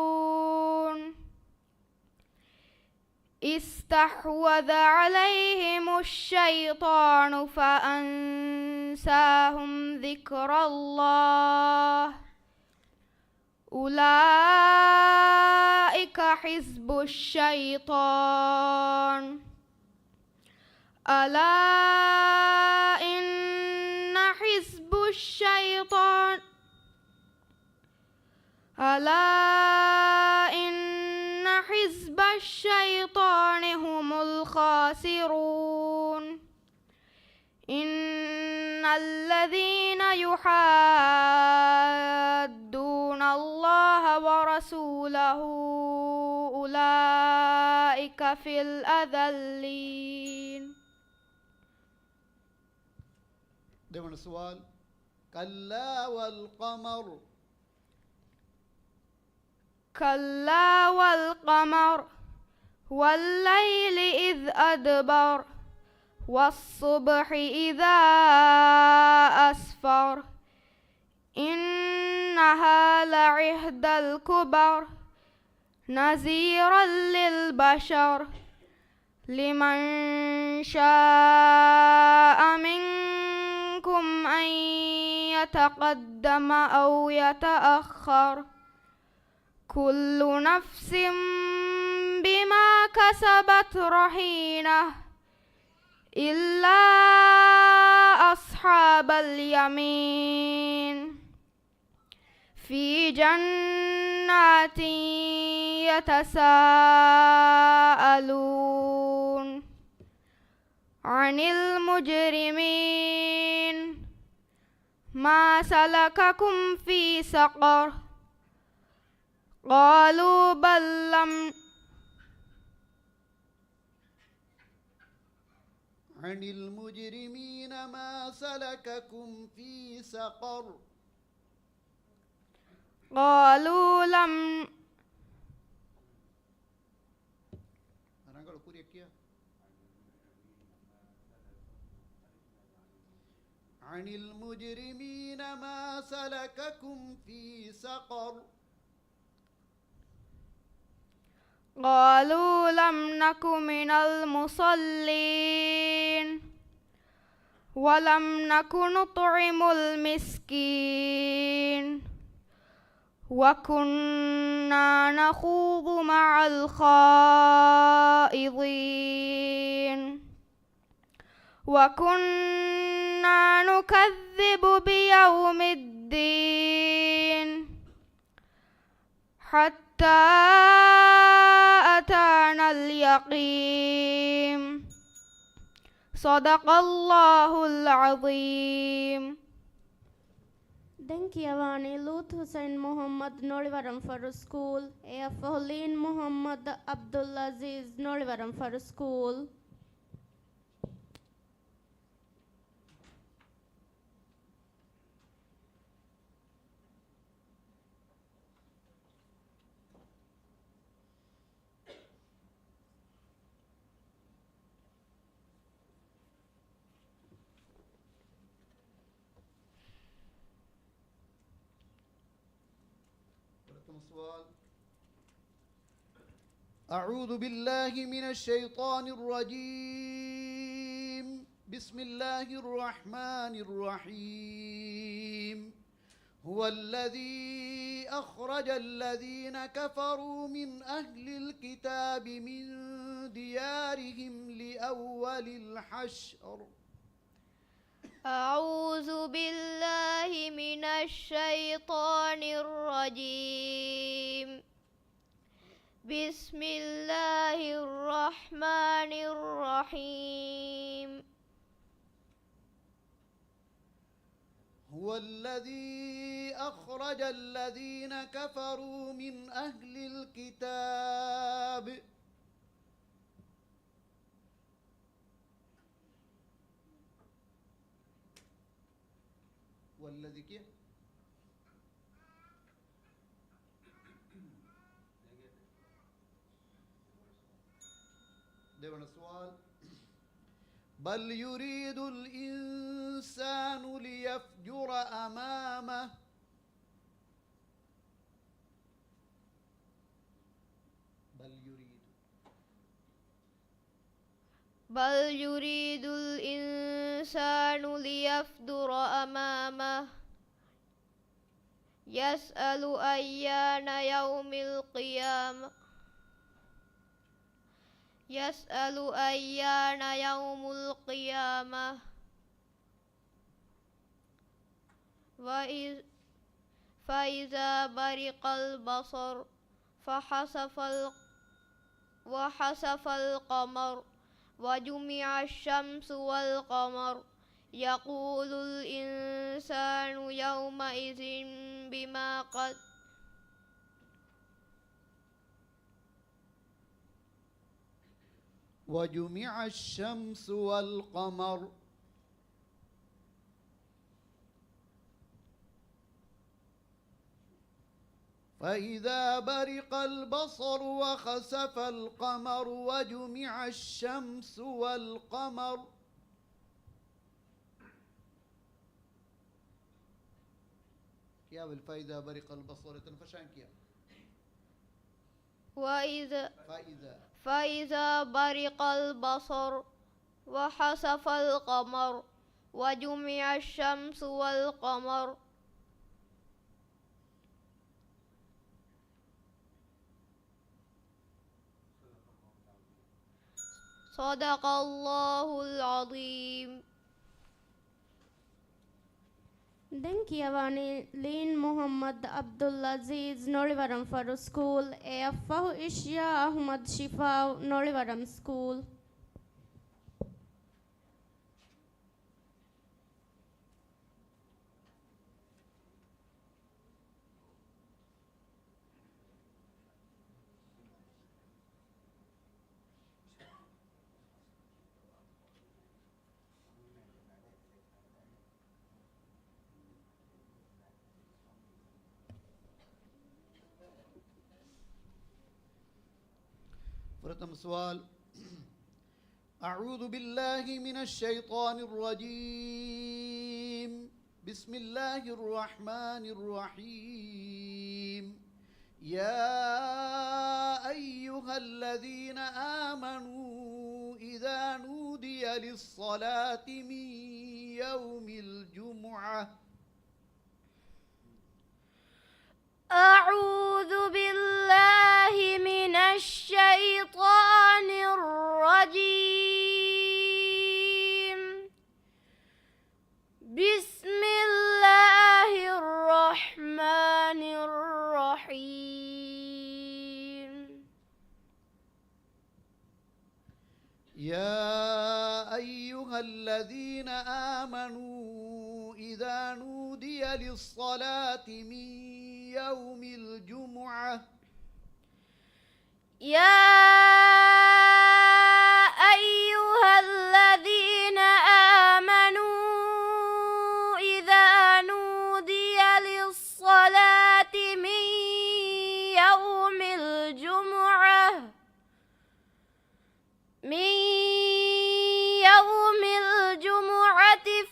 استحوذ عليهم الشيطان فأنساهم ذكر الله أولئك حزب الشيطان ألا إن حزب الشيطان ألا إن حزب الشيطان هم الخاسرون. إن الذين يحادون الله ورسوله أولئك في الأذلين. دون السؤال كلا والقمر كلا والقمر والليل إذ أدبر والصبح إذا أسفر إنها لعهد الكبر نذيرا للبشر لمن شاء منكم أن يتقدم أو يتأخر كل نفس بما كسبت رهينة إلا أصحاب اليمين في جنات يتساءلون عن المجرمين ما سلككم في سقر قالوا بل لم عن المجرمين ما سلككم في سقر قالوا لم عن المجرمين ما سلككم في سقر قالوا لم نك من المصلين ولم نك نطعم المسكين وكنا نخوض مع الخائضين وكنا نكذب بيوم الدين حتى أتانا اليقين صدق الله العظيم. Denkiyawani Lut Hussain Muhammad Nolivaram for school. A.F. Holin Muhammad Abdulaziz Nolivaram for school. السؤال. أعوذ بالله من الشيطان الرجيم. بسم الله الرحمن الرحيم. هو الذي أخرج الذين كفروا من أهل الكتاب من ديارهم لأول الحشر. أعوذ بالله من الشيطان الرجيم. بسم الله الرحمن الرحيم. هو الذي أخرج الذين كفروا من أهل الكتاب والذي كيف ده السؤال. بل يريد الإنسان ليفجر أمامه. بل يريد الإنسان ليفجر أمامه. يسأل أيان يوم القيامة. يسأل أيان يوم القيامة. فإذا برق البصر وحسف القمر وجمع الشمس والقمر يقول الإنسان يومئذ بما قد وجمع الشمس والقمر فإذا برق البصر وخسف القمر وجمع الشمس والقمر क्या فإذا برق البصر تنفشان क्या فإذا برق البصر وحسف القمر وجمع الشمس والقمر صدق الله العظيم. Den kiavani Lin Muhammad Abdul Aziz Nolivaram Faru School, Afahu Ishya Ahmad Shifa Nolivaram School. प्रथम सवाल. أعوذ بالله من الشيطان الرجيم. بسم الله الرحمن الرحيم. يا أيها الذين آمنوا إذا نودي للصلاة من يوم الجمعة. أعوذ بالله من الشيطان الرجيم. بسم الله الرحمن الرحيم. يا أيها الذين آمنوا إذا نودي للصلاة من يوم الجمعة. يا أيها الذين آمنوا إذا نودي للصلاة من يوم الجمعة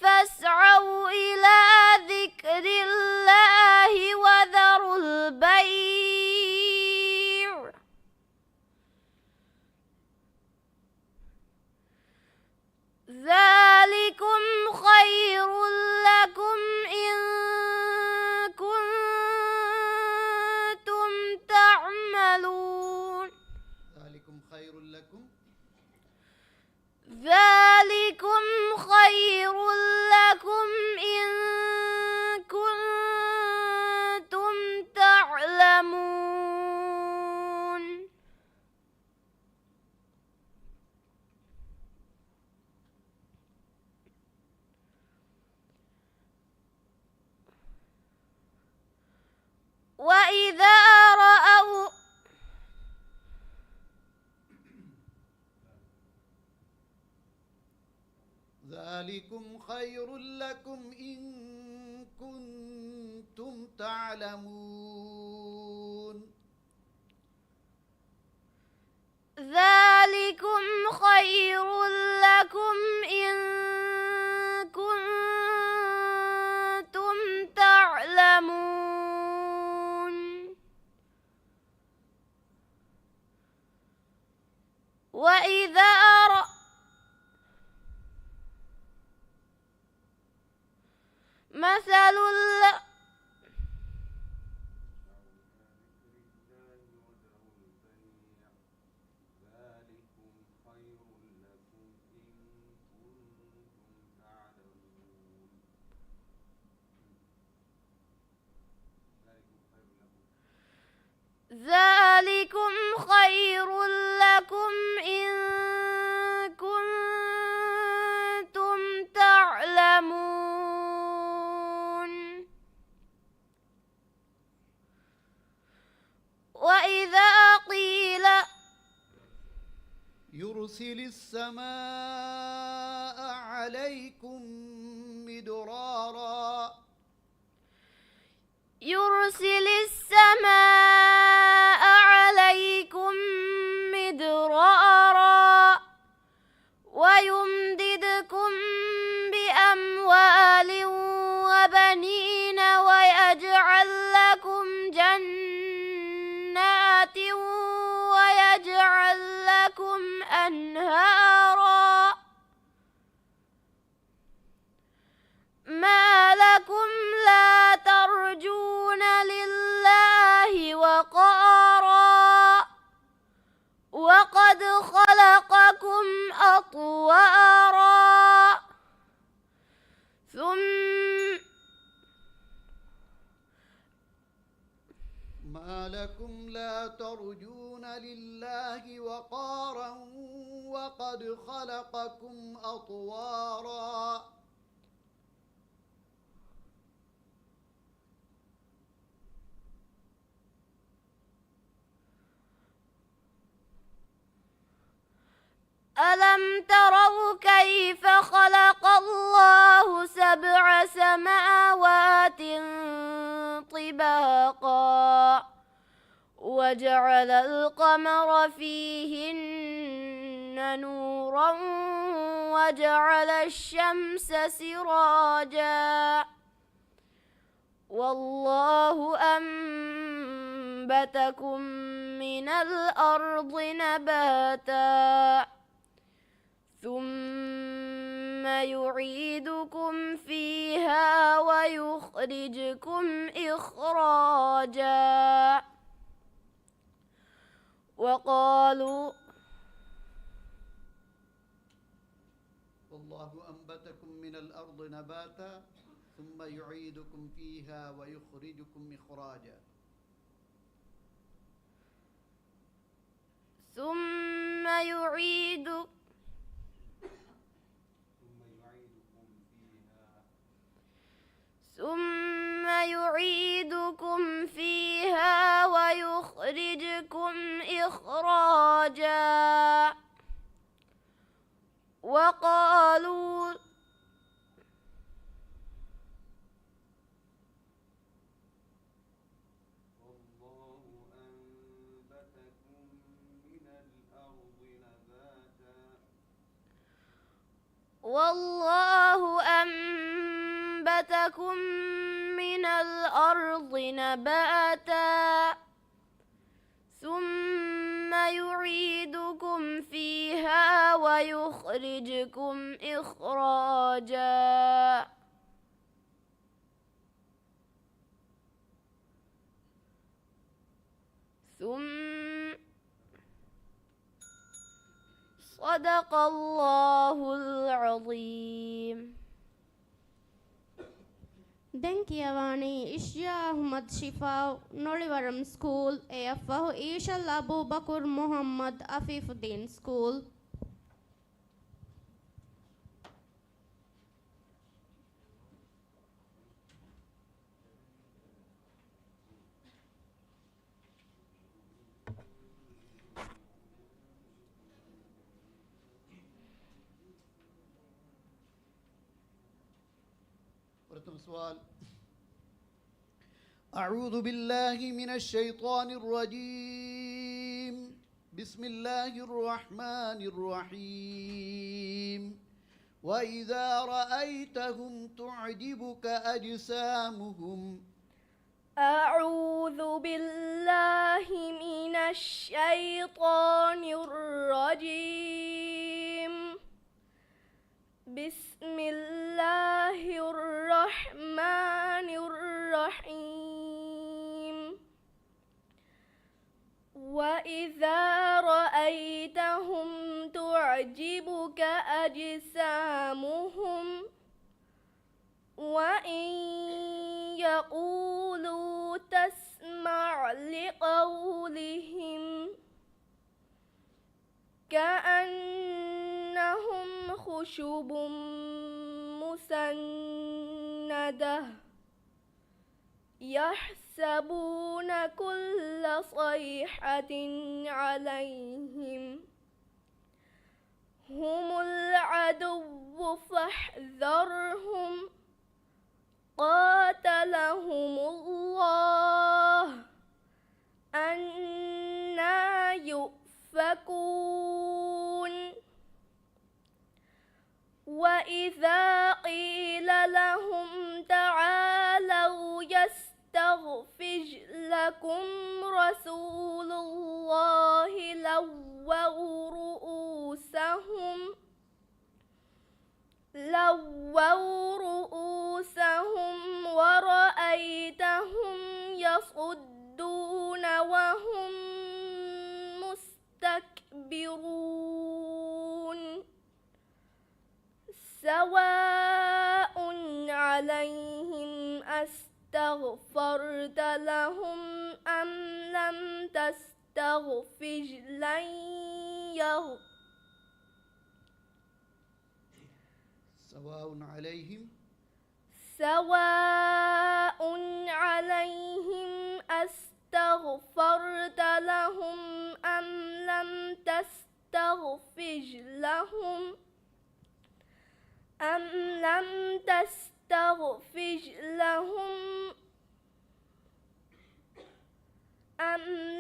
فاسعوا إلى ذكر الله وذروا البيع ذلكم خير لكم ذلكم خير لكم إن كنتم تعلمون وإذا رأوا ذلكم خير لكم إن كنتم تعلمون ذلكم خير لكم إن كنتم تعلمون وإذا مثل ذلكم خير لكم إن كنتم تعلمون وإذا قيل يرسل السماء عليكم مدرارا يرسل السماء عليكم مدرارا ويمددكم بأموال وبنين ويجعل لكم جنات ويجعل لكم أنهارا ما لكم لا ترجون لله وقارا وقد خلقكم أطوارا ما لكم لا ترجون لله وقارا وقد خلقكم أطوارا ألم تروا كيف خلق الله سبع سماوات طباقا وجعل القمر فيهن نورا وجعل الشمس سراجا والله أنبتكم من الأرض نباتا ثم يعيدكم فيها ويخرجكم إخراجا وقالوا والله أنبتكم من الأرض نباتا ثم يعيدكم فيها ويخرجكم إخراجا ثم يعيدكم فيها ويخرجكم إخراجا وقالوا والله أنبتكم من الأرض نباتا ثم يعيدكم فيها ويخرجكم إخراجا صدق الله العظيم. ദെങ്കിയവാണി ഇഷ്യ അഹമ്മദ് ഷിഫ നൊളിവരം സ്കൂൾ എഫഹു ഈഷൽ അബൂബക്കർ മുഹമ്മദ് അഫീഫുദ്ദീൻ സ്കൂൾ. سؤال. أعوذ بالله من الشيطان الرجيم. بسم الله الرحمن الرحيم. وإذا رأيتهم تعجبك أجسامهم. أعوذ بالله من الشيطان الرجيم. بسم الله الرحمن الرحيم. وإذا رأيتهم تعجبك أجسامهم وإن يقولوا تسمع لقولهم كأنهم خشب مسندة يحسبون كل صيحة عليهم هم العدو فاحذرهم قاتلهم الله أنى يؤفكون. وإذا قيل لهم تعالوا يستغفر لكم رسول الله لووا رؤوسهم ورأيتهم يصدون وهم مستكبرون. سواء عليهم أستغفرت لهم أم لم تستغفر لن يغفر سواء عليهم أستغفرت لهم أم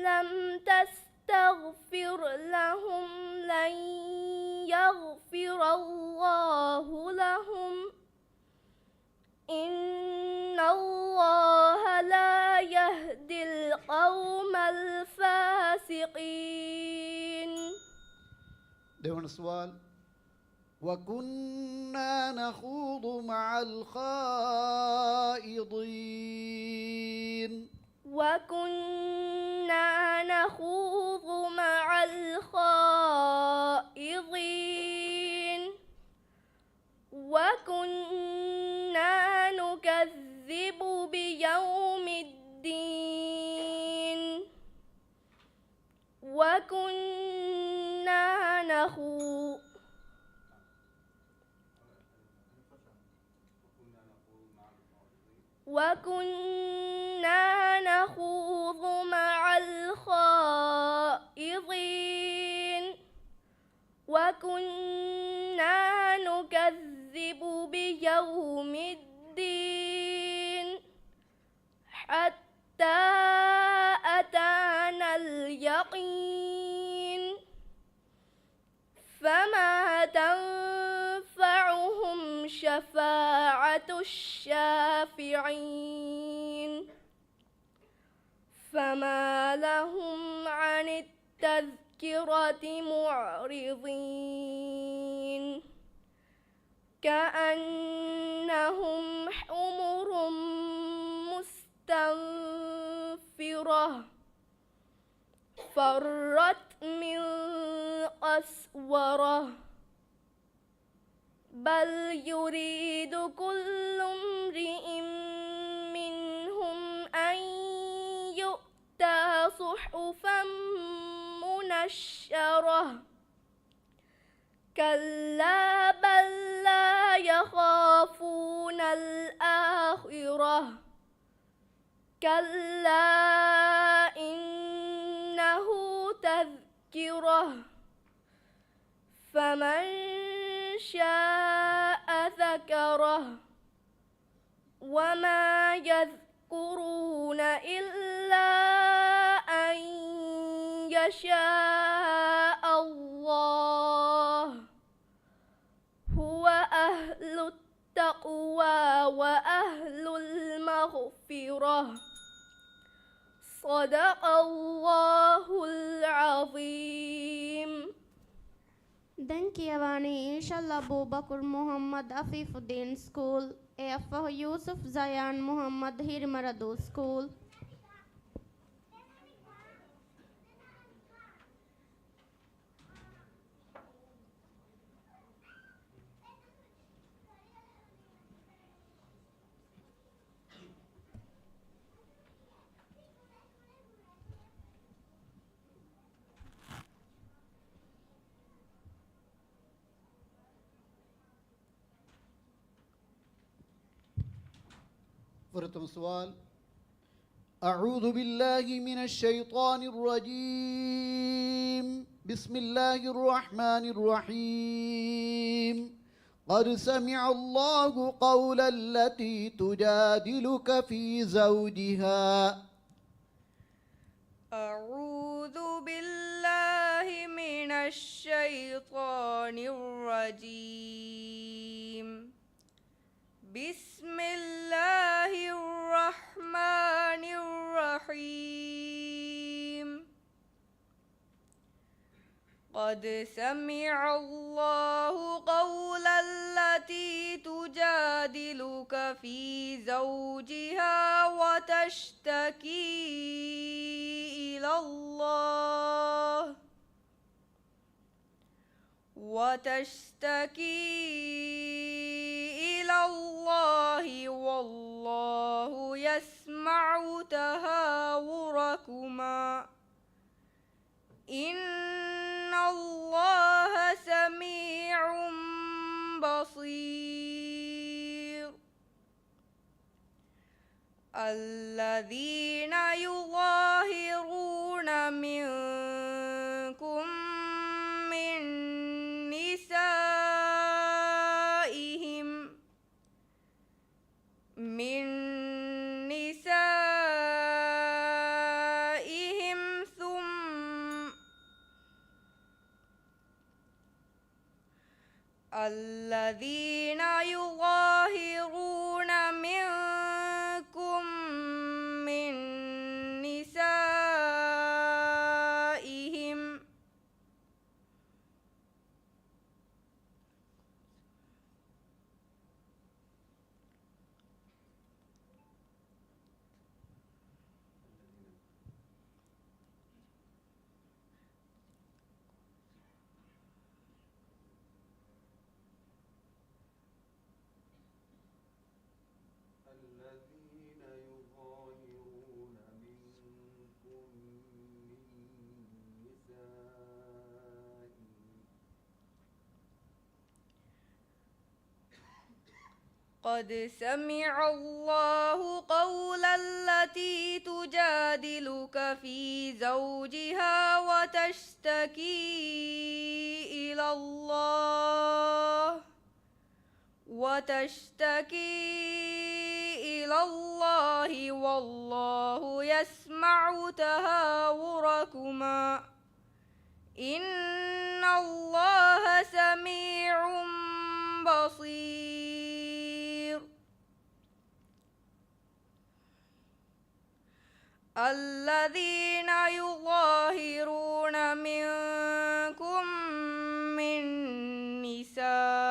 لم تستغفر لهم لن يغفر الله لهم إن الله لا يهدي القوم الفاسقين. دون سؤال. وكنا نخوض مع الخائضين. وكنا نخوض مع الخائضين. وكنا نكذب بيوم الدين. وكنا نخوض مع الخائضين. وكنا نكذب بيوم الدين حتى أتانا اليقين. فما تنفعهم شفاعة الشافعين. فما لهم عن التذكرة معرضين كأنهم حمر مستنفرة فرت من مسورة بل يريد كل امرئ منهم أن يؤتى صحفا منشرة كلا بل لا يخافون الآخرة كلا إنه تذكرة فمن شاء ذكره وما يذكرون إلا أن يشاء الله هو أهل التقوى وأهل المغفرة صدق الله العظيم. Denkiavani Inshallah Abu Bakr Muhammad Afifuddin School, AFah Yusuf Zayan Muhammad Hirmaradu School. فرتم سؤال. أعوذ بالله من الشيطان الرجيم. بسم الله الرحمن الرحيم. قد سمع الله قول التي تجادلك في زوجها. أعوذ بالله من الشيطان الرجيم. بسم الله الرحمن الرحيم. قد سمع الله قول التي تجادلك في زوجها وتشتكي إلى الله والله يسمع تهاوركما إن الله سميع بصير. الذين يظاهرون منكم من نسائهم الذين يظاهرون منكم من نسائهم قد سمع الله قول التي تجادلك في زوجها وتشتكي إلى الله والله يسمع تهاوركما إن الله سميع بصير. الذين يظاهرون منكم من نسائهم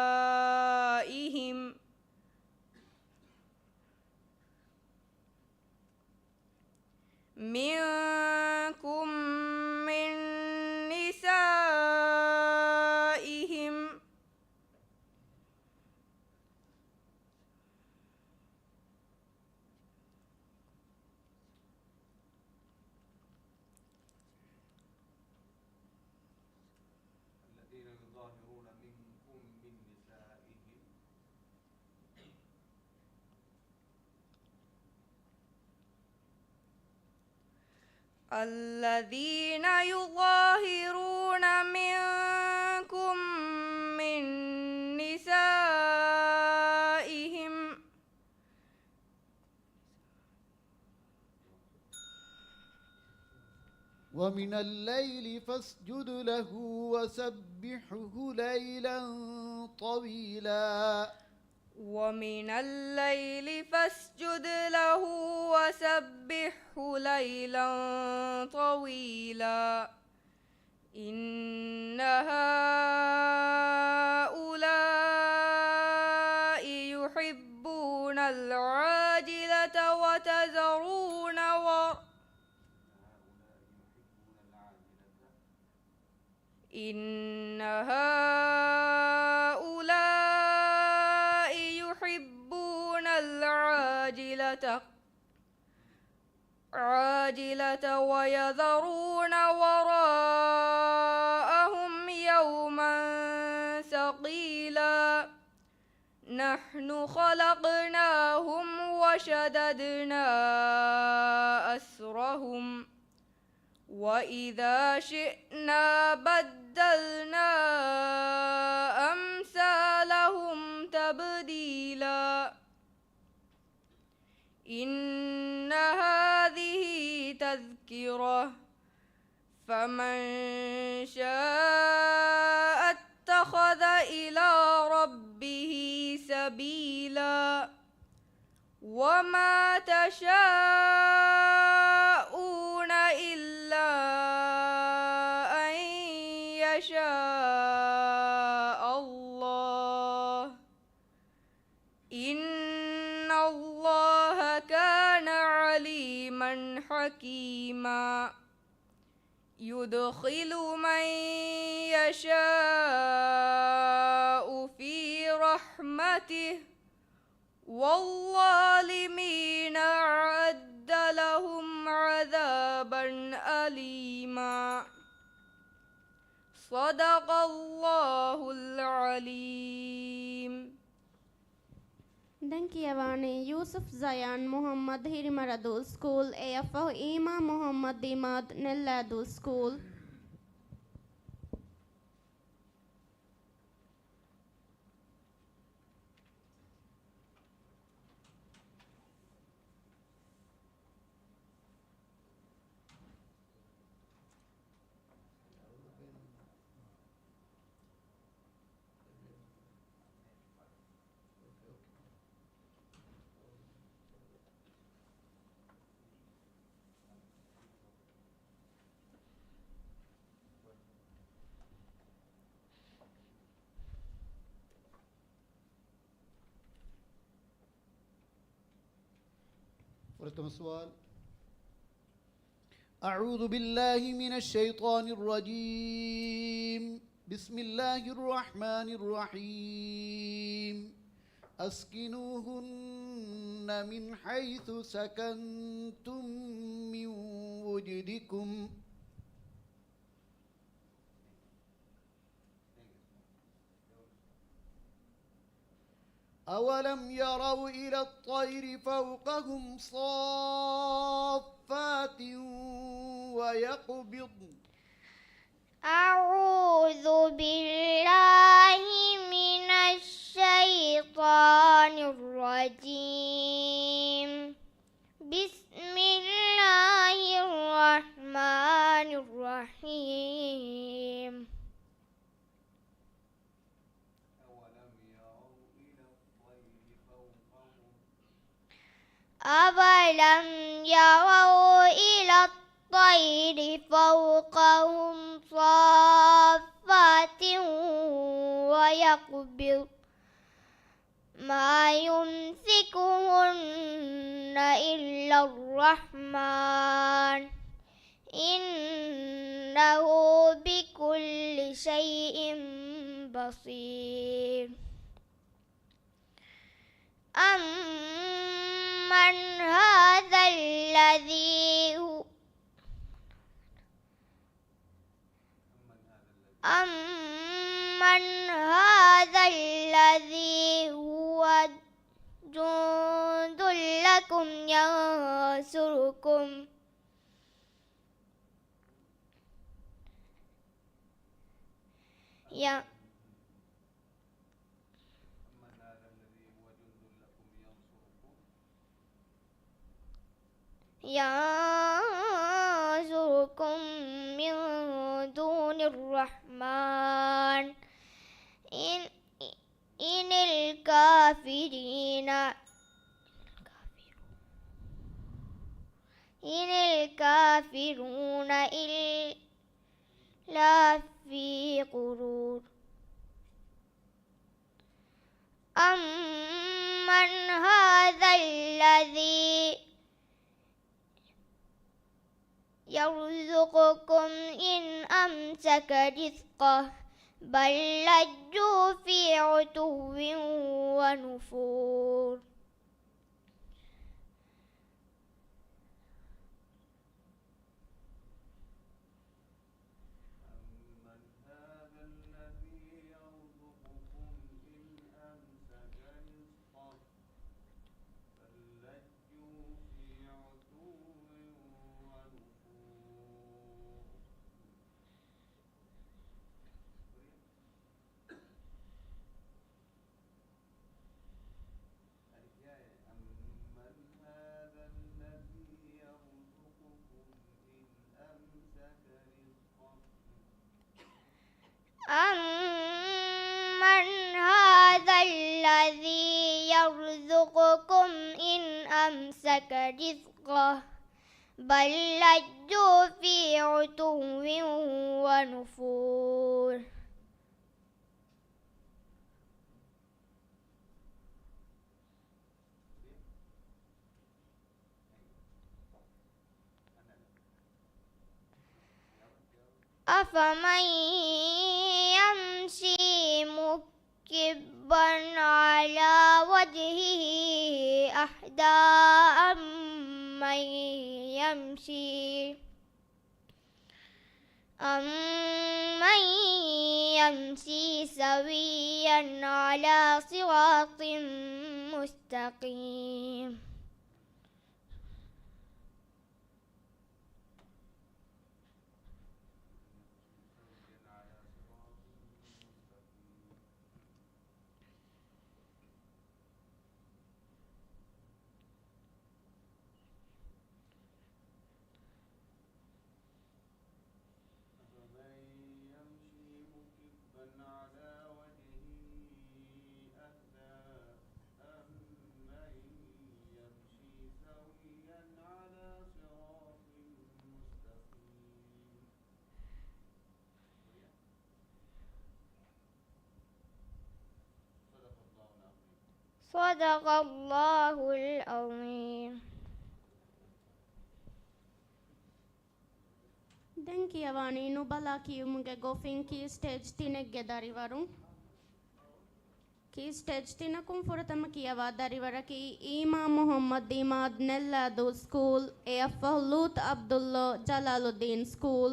من الذين يظاهرون منكم من نسائهم ومن الليل فاسجد له وسبحه ليلا طويلا ومن الليل فاسجد له وسبحه ليلا طويلا إن هؤلاء يحبون العاجلة وتذرون إن هؤلاء يحبون العاجلة ويذرون وراءهم يوما ثقيلا نحن خلقناهم وشددنا أسرهم وإذا شئنا بدلنا أمثالهم تبديلا إن هذه تذكرة فمن شاء اتخذ إلى ربه سبيلا وما تشاءون إلا أن يشاء الله إن الله كان عليما حكيما يدخل من يشاء في رحمته والظالمين أعد لهم عذابا أليما صدق الله العليم. Dankiavane Yusuf Zayan Muhammad Hirimaradul School AFO Ima Muhammad Dimad Nelladul School. ورتم السؤال. أعوذ بالله من الشيطان الرجيم. بسم الله الرحمن الرحيم. أسكنوهن من حيث سكنتم من وجدكم أولم يروا إلى الطير فوقهم صافات ويقبضن أعوذ بالله من الشيطان الرجيم. بسم الله الرحمن الرحيم. أولم يروا إلى الطير فوقهم صافات ويقبض ما يمسكهن إلا الرحمن إنه بكل شيء بصير. أمن هذا الذي أمن ينصركم ينصركم من دون الرحمن إن الكافرون إلا في غرور أمن هذا الذي يرزقكم إن أمسك رزقه بل لجوا في عتو ونفور أمن هذا الذي يرزقكم إن أمسك رزقه بل لجوا في عتو ونفور أفمن يمشي مكبا على وجهه أهدى أمن يمشي سويا على صراط مستقيم صدق الله العظيم. Denkiavani nubalaki munge gofin ki stage tine gedarivaru. Ki stage tina kum furatama kiava darivaraki Ima Muhammad Imad Nelladu School, AF Lut Abdullah Jalaluddin School.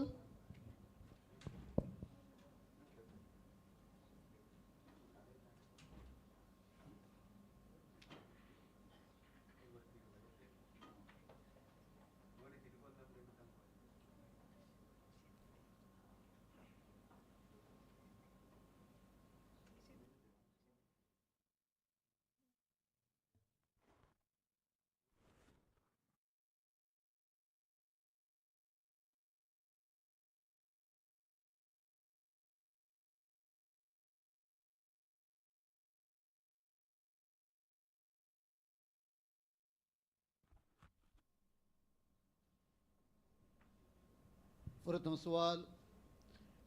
فرتم سؤال.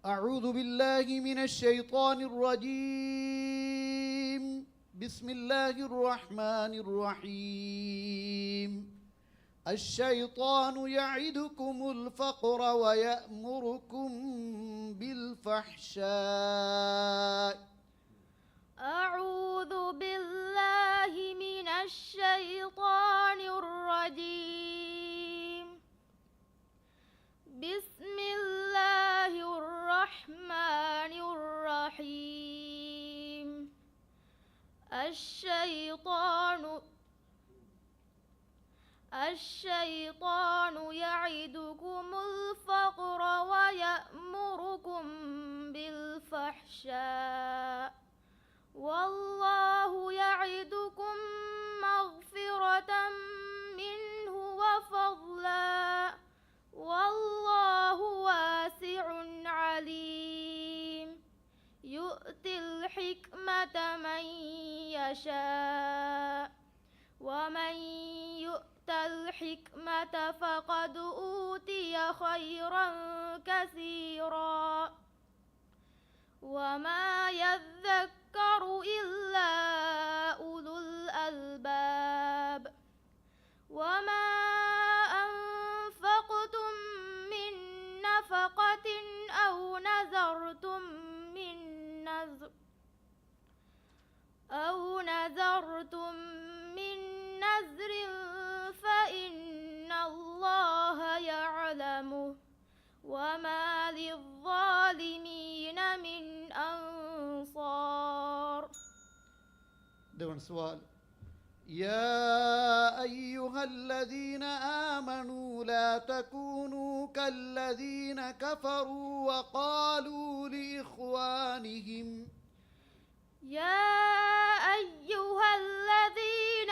أعوذ بالله من الشيطان الرجيم. بسم الله الرحمن الرحيم. الشيطان يعدكم الفقر ويأمركم بالفحشاء. أعوذ بالله من الشيطان الرجيم. بسم الله الرحمن الرحيم. الشيطان يعدكم الفقر ويأمركم بالفحشاء والله يعدكم مغفرة منه وفضلا والله واسع عليم يؤتي الحكمة من يشاء ومن يؤت الحكمة فقد أوتي خيرا كثيرا وما يذكر إلا أولو الألباب وما أنفقتم من نفقة أو نذرتم من نذر فإن الله يعلمه وما للظالمين من أنصار. دون سؤال. يا أيها الذين آمنوا لا تكونوا كالذين كفروا وقالوا لإخوانهم يا أيها الذين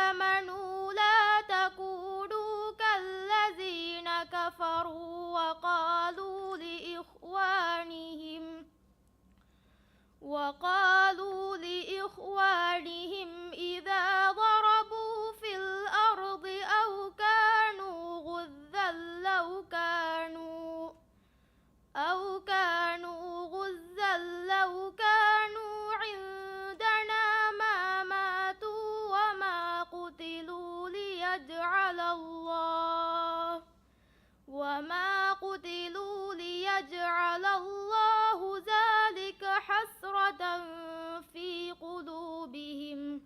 آمنوا لا تكونوا كالذين كفروا وقالوا لإخوانهم إذا ضربوا في الأرض أو كانوا غزا لو كانوا عندنا ما ماتوا وما قتلوا ليجعل الله ذلك حسرة في قلوبهم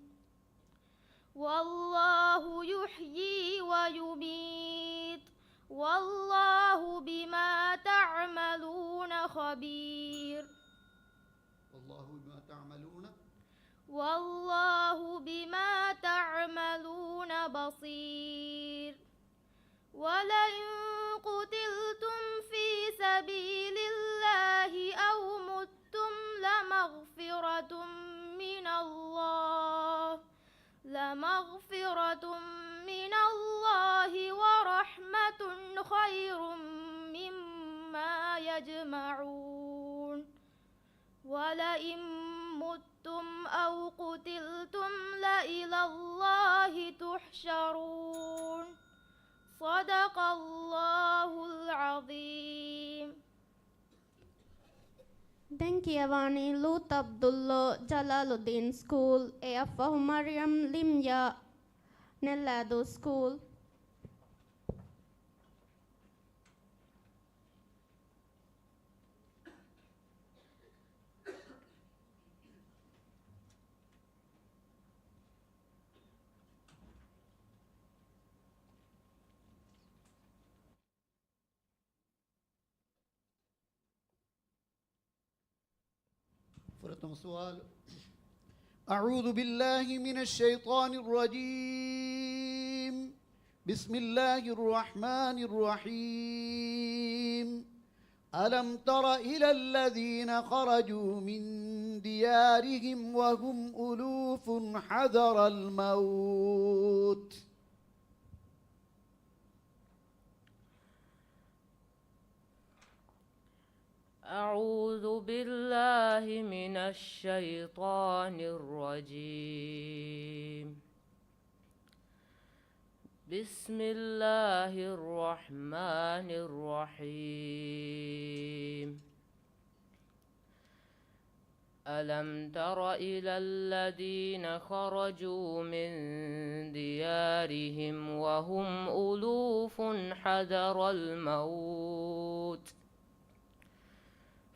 والله يحيي ويميت والله بما تعملون خبير. والله بما تعملون بصير. ولئن قتلتم في سبيل الله أو متم لمغفرة من الله ورحمة خير مما يجمعون. ولئن متم أو قتلتم لإلى الله تحشرون. صدق الله العظيم. Denkiavani Lut Abdullah Jalaluddin School, AFah Mariam Limya Nellado School. فرتم سؤال. أعوذ بالله من الشيطان الرجيم. بسم الله الرحمن الرحيم. ألم تر إلى الذين خرجوا من ديارهم وهم ألوف حذر الموت أعوذ بالله من الشيطان الرجيم. بسم الله الرحمن الرحيم. ألم تر إلى الذين خرجوا من ديارهم وهم ألوف حذر الموت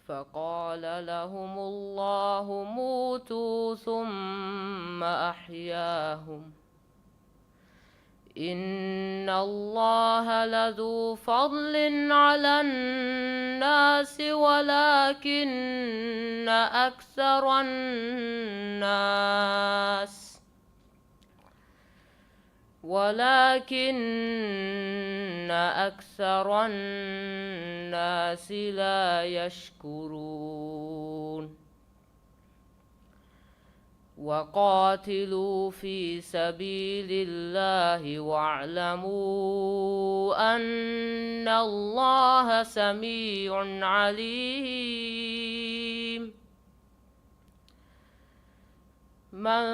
فقال لهم الله موتوا ثم أحياهم إن الله لذو فضل على الناس ولكن أكثر الناس ولكن أكثر الناس لا يشكرون وقاتلوا في سبيل الله واعلموا أن الله سميع عليم من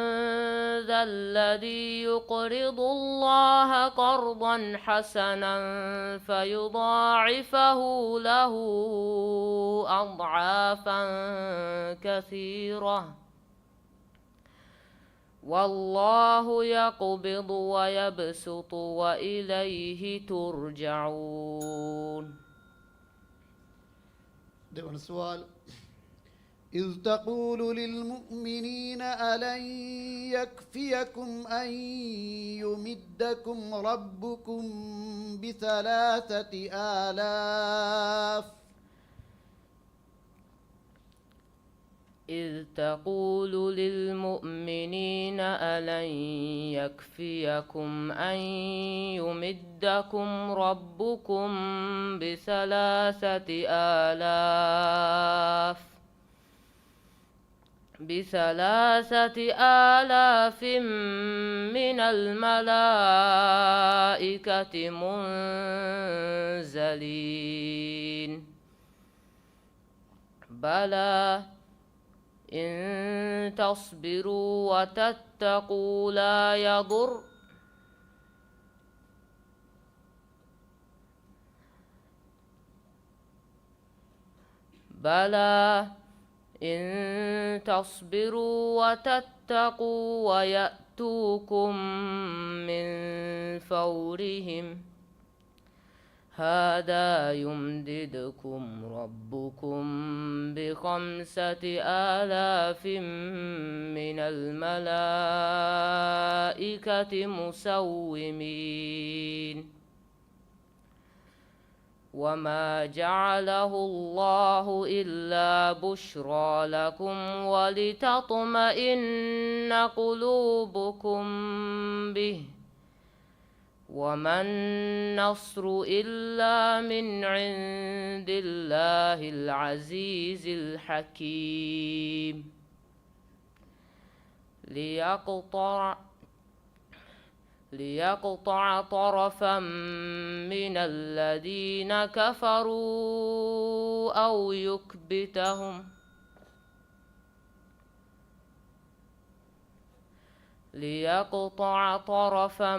ذا الذي يقرض الله قرضا حسنا فيضاعفه له أضعافا كثيرة والله يقبض ويبسط وإليه ترجعون. ده سؤال. إذ تقول للمؤمنين ألن يكفيكم أن يمدكم ربكم ب3,000 إذ تقول للمؤمنين ألن يكفيكم أن يمدكم ربكم ب3,000 من الملائكة منزلين بلى إن تصبروا وتتقوا لا يضر بلى إن تصبروا وتتقوا ويأتوكم من فورهم هذا يمددكم ربكم ب5,000 من الملائكة مسومين وما جعله الله إلا بشرى لكم ولتطمئن قلوبكم به وما النصر إلا من عند الله العزيز الحكيم ليقطع طرفا من الذين كفروا أو يكبتهم ليقطع طرفا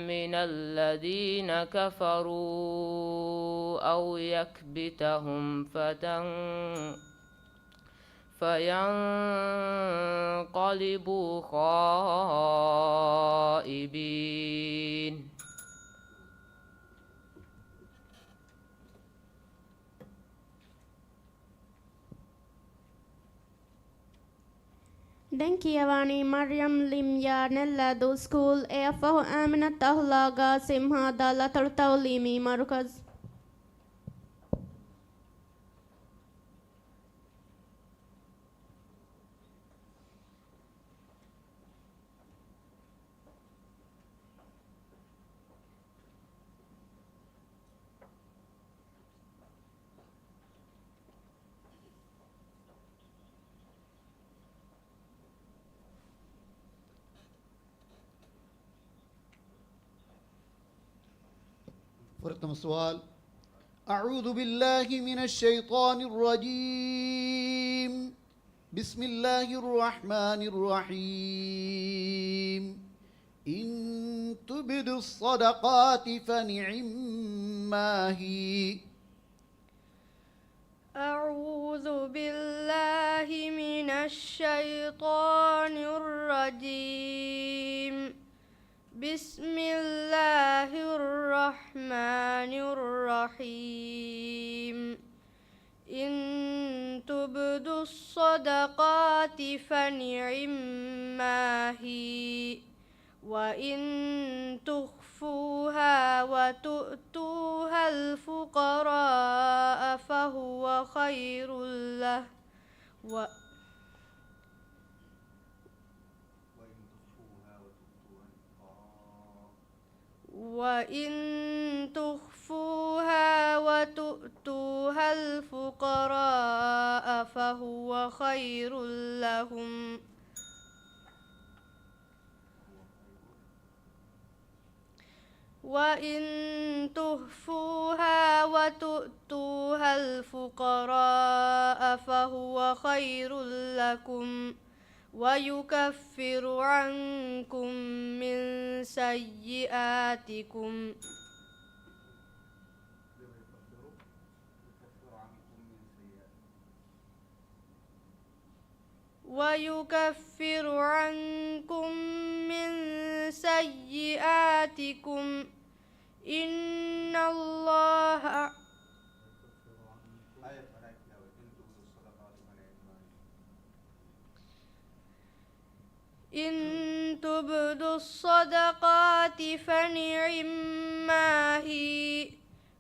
من الذين كفروا أو يكبتهم فينقلبوا خائبين. Den කියවani මරියම් ලිම්යා නෙල්ලාදු ස්කූල් එයෆහු ආමිනත් අහ්ලාගා සිම්හා දාලා තරුතවලීමි මරුකස් ورقم السؤال. أعوذ بالله من الشيطان الرجيم. بسم الله الرحمن الرحيم. إن تبدوا الصدقات فنعما هي. أعوذ بالله من الشيطان الرجيم. بسم الله الرحمن الرحيم. إن تبدوا الصدقات فنعما هي وإن تخفوها وتؤتوها الفقراء فهو خير له وإن تخفوها وتؤتوها الفقراء فهو خير لهم وإن تخفوها وتؤتوها الفقراء فهو خير لكم ويكفر عنكم من سيئاتكم إن الله إن تبدوا الصدقات فنعما هي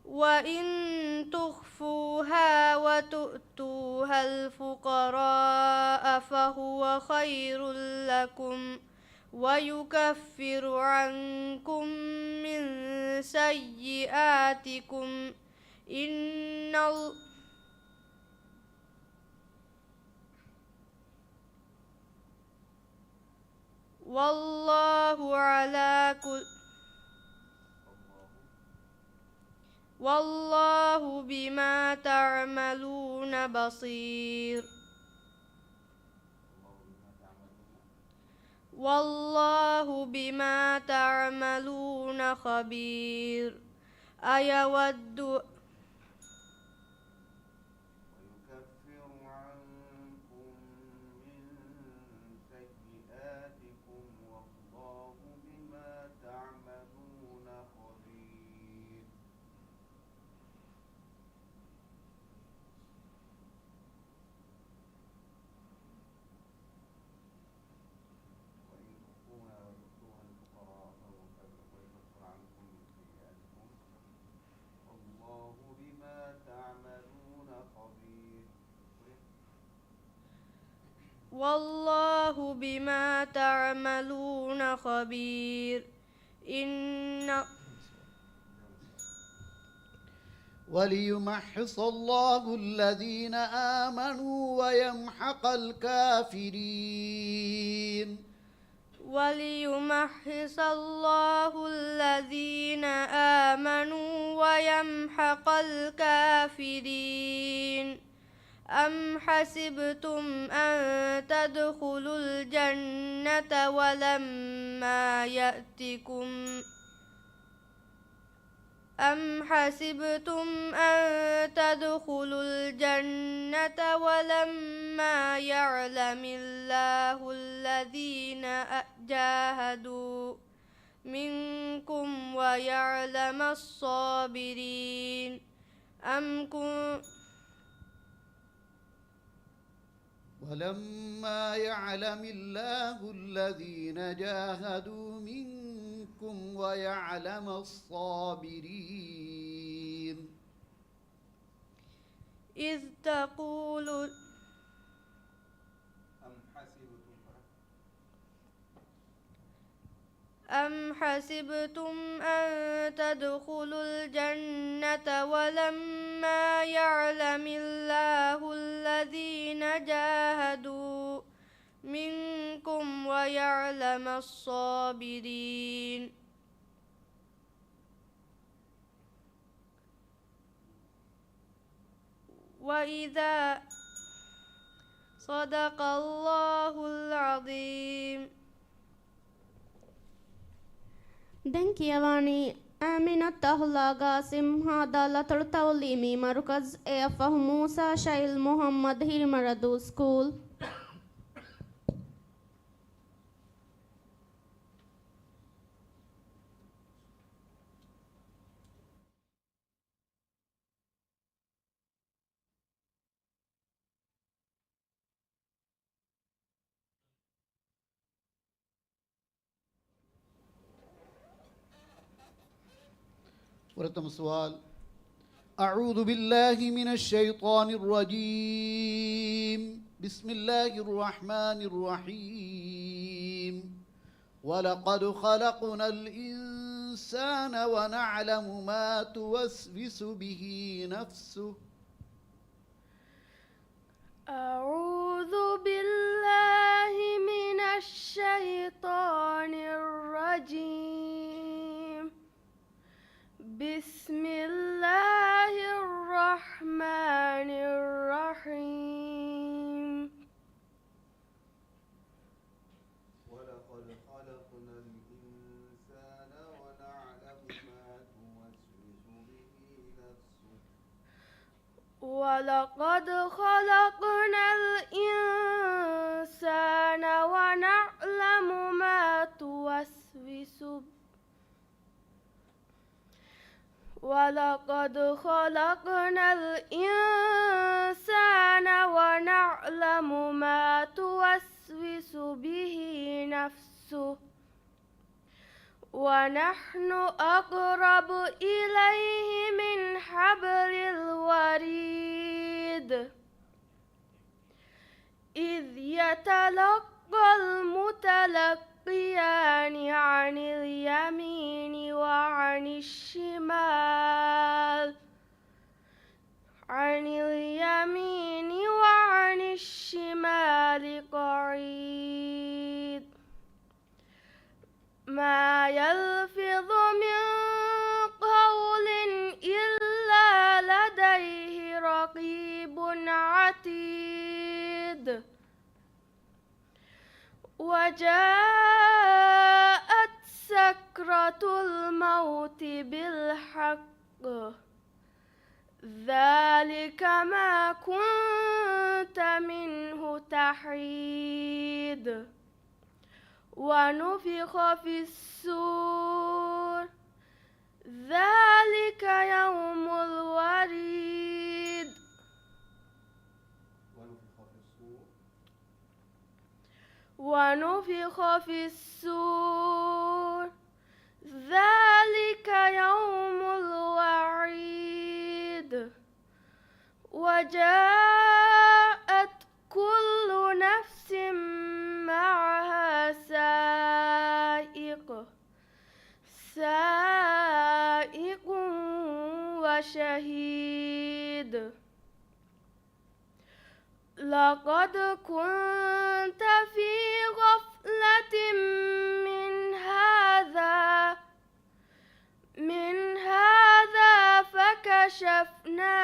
وإن تخفوها وتؤتوها الفقراء فهو خير لكم ويكفر عنكم من سيئاتكم والله بما تعملون بصير والله بما تعملون خبير أيود والله بما تعملون خبير وليمحص الله الذين آمنوا ويمحق الكافرين وليمحص الله الذين آمنوا ويمحق الكافرين أم حسبتم أن تدخلوا الجنة ولما يعلم الله الذين جاهدوا منكم ويعلم الصابرين ولما يعلم الله الذين جاهدوا منكم ويعلم الصابرين إذ تقول أم حسبتم أن تدخلوا الجنة ولما يعلم الله الذين جاهدوا منكم ويعلم الصابرين وإذا صدق الله العظيم دنكيواني آمنة الله سمها توليمي مركز أفه موسى شايل محمد هيرمردو سكول ورتم السؤال أعوذ بالله من الشيطان الرجيم بسم الله الرحمن الرحيم ولقد خلقنا الإنسان الإنسان ونعلم ما توسوس به نفسه. أعوذ بالله من الشيطان الرجيم. بسم الله الرحمن الرحيم. ولقد خلقنا الإنسان ونعلم ما توسوس به نفسه. ولقد خلقنا الإنسان ونعلم ما توسوس ولقد خلقنا الإنسان ونعلم ما توسوس به نفسه ونحن أقرب إليه من حبل الوريد إذ يتلقى المتلقيان عن اليمين وعن الشمال قعيد. ما يلفظ من قول إلا لديه رقيب عتيد. وجاءت سكرة الموت بالحق ذلك ما كنت منه تحيد. ونفخ في الصور ذلك يوم الوريد. ونفخ في الصور ذلك يوم الوعيد. وجاءت كل نفس معها سائق وشهيد. لقد كنت في غفلة من هذا فكشفنا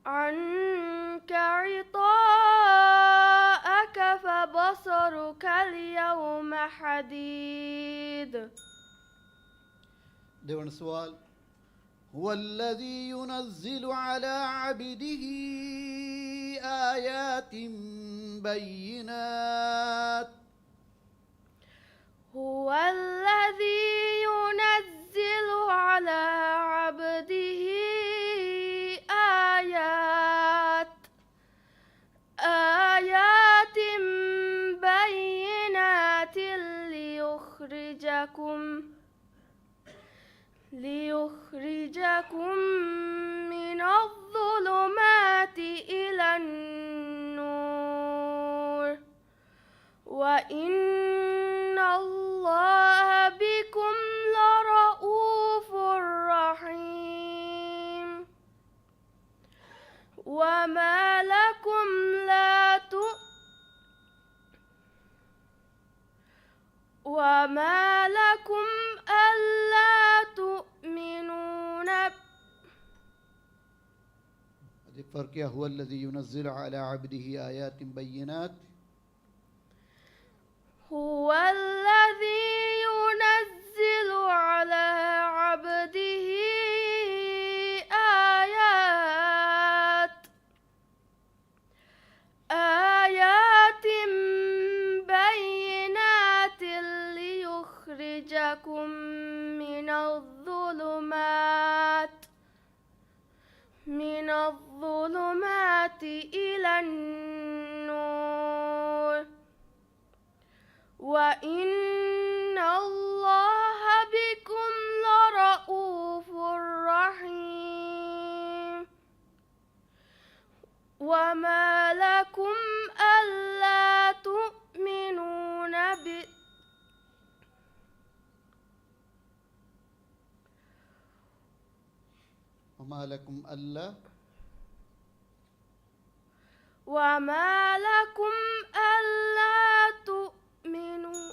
عنك غطاءك فبصرك اليوم حديد. देवण सवाल هو الذي ينزل على عبده آيات بينات. هو الذي ينزل على عبده آيات بينات ليخرجكم من الظلمات إلى النور وإن الله بكم لرؤوف رحيم. وما لكم ألا تؤمنون. فرق هو الذي ينزل على عبده آيات بينات. هو الذي ينزل على عبده آيات بينات ليخرجكم من الظلمات إلى النور وإن الله بكم لرؤوف رحيم. وما لكم ألا تؤمنوا وما لكم ألا تؤمنوا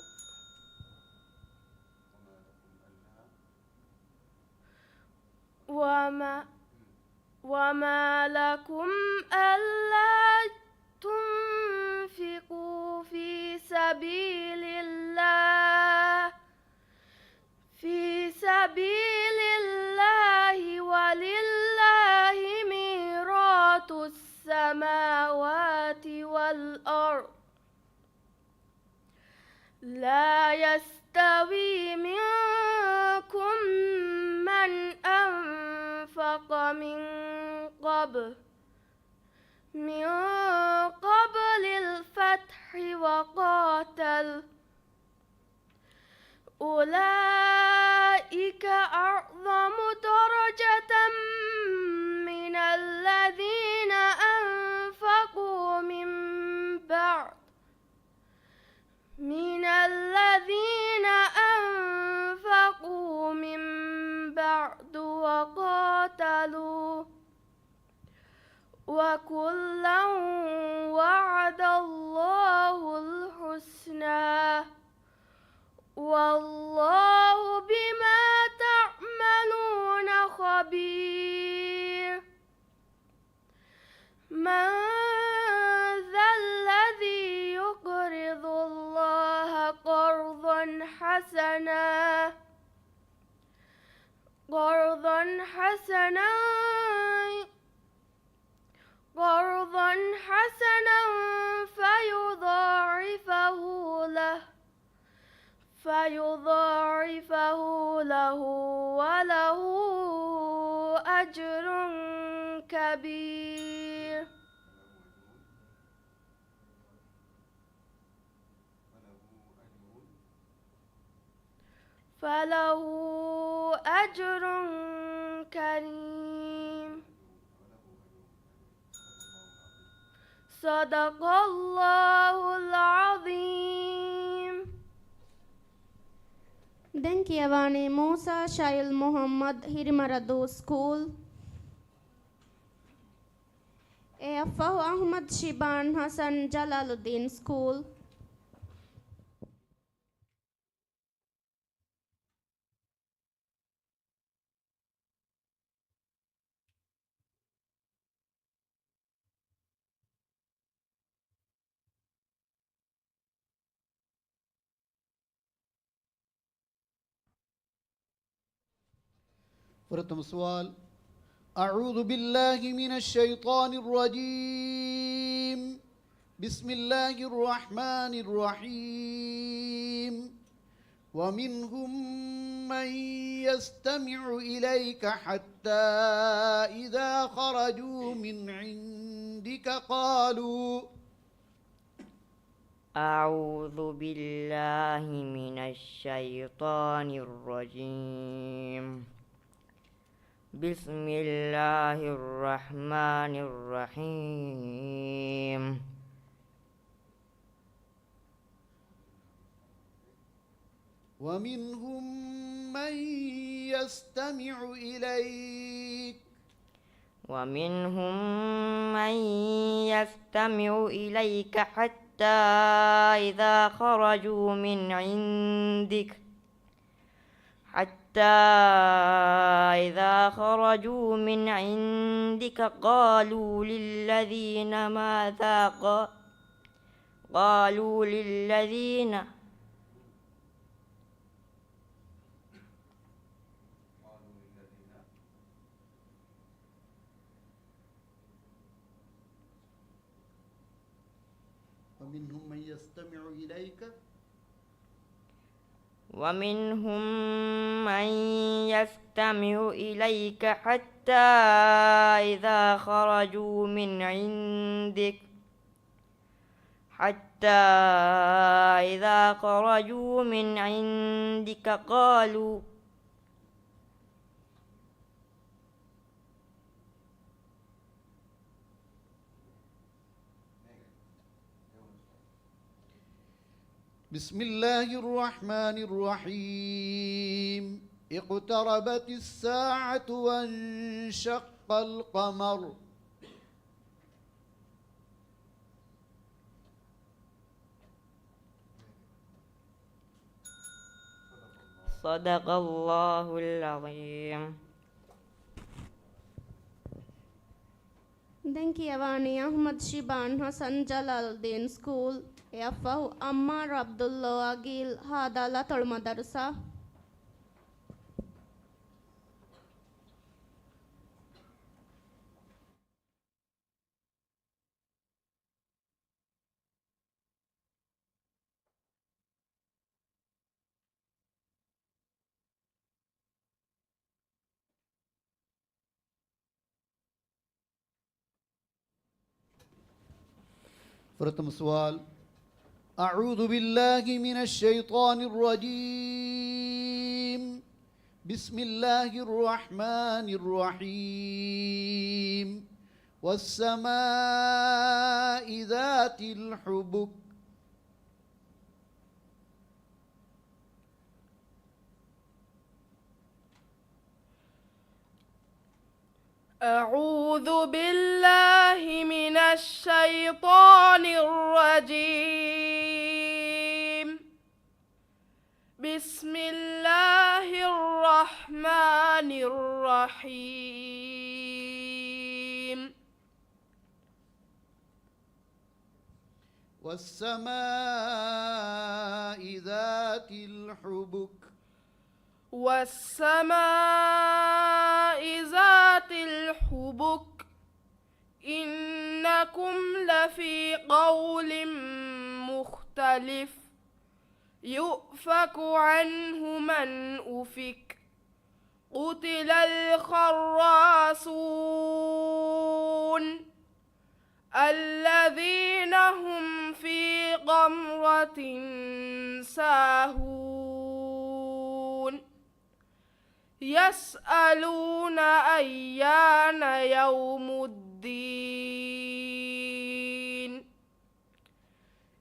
وما لكم ألا تنفقوا في سبيل الله ولله ميراث السماوات والأرض لا يستوي منكم من أنفق من قبل الفتح وقاتل أولئك أعظم درجة من الذين أنفقوا من بعد وقاتلوا وكلا وعد الله الحسنى والله بما تعملون خبير من ذا الذي يقرض الله قرضا حسنا فيضاعفه له وله أجر كبير فله أجر كريم صدق الله العظيم. Denkiavane Musa Shail Muhammad Hirimaradu School. Afahu Ahmad Shiban Hassan Jalaluddin School. ورتم سؤال. أعوذ بالله من الشيطان الرجيم. بسم الله الرحمن الرحيم. ومنهم من يستمع إليك حتى إذا خرجوا من عندك قالوا أعوذ بالله من الشيطان الرجيم. بسم الله الرحمن الرحيم. ومنهم من يستمع إليك حتى إذا خرجوا من عندك قالوا للذين ومنهم من يستمع إليك حتى إذا خرجوا من عندك قالوا بسم الله الرحمن الرحيم. اقتربت الساعة وانشق القمر. صدق الله العظيم. Denkiavani Ahmad Shiban Hassan Jalaluddin School Yafahu Ammar Abdullah Agil Hadala Madarsa. प्रथम सवाल अऊज़ु बिल्लाहि मिनश शैतानिर रजीम बिस्मिल्लाहिर रहमानिर रहीम वस्समाइ ज़ातिल हुबुक। أعوذ بالله من الشيطان الرجيم بسم الله الرحمن الرحيم والسماء ذات الحبك والسماء ذات الحبك إنكم لفي قول مختلف يؤفك عنه من أفك قتل الخراصون الذين هم في غمرة ساهون يسألون أيان يوم الدين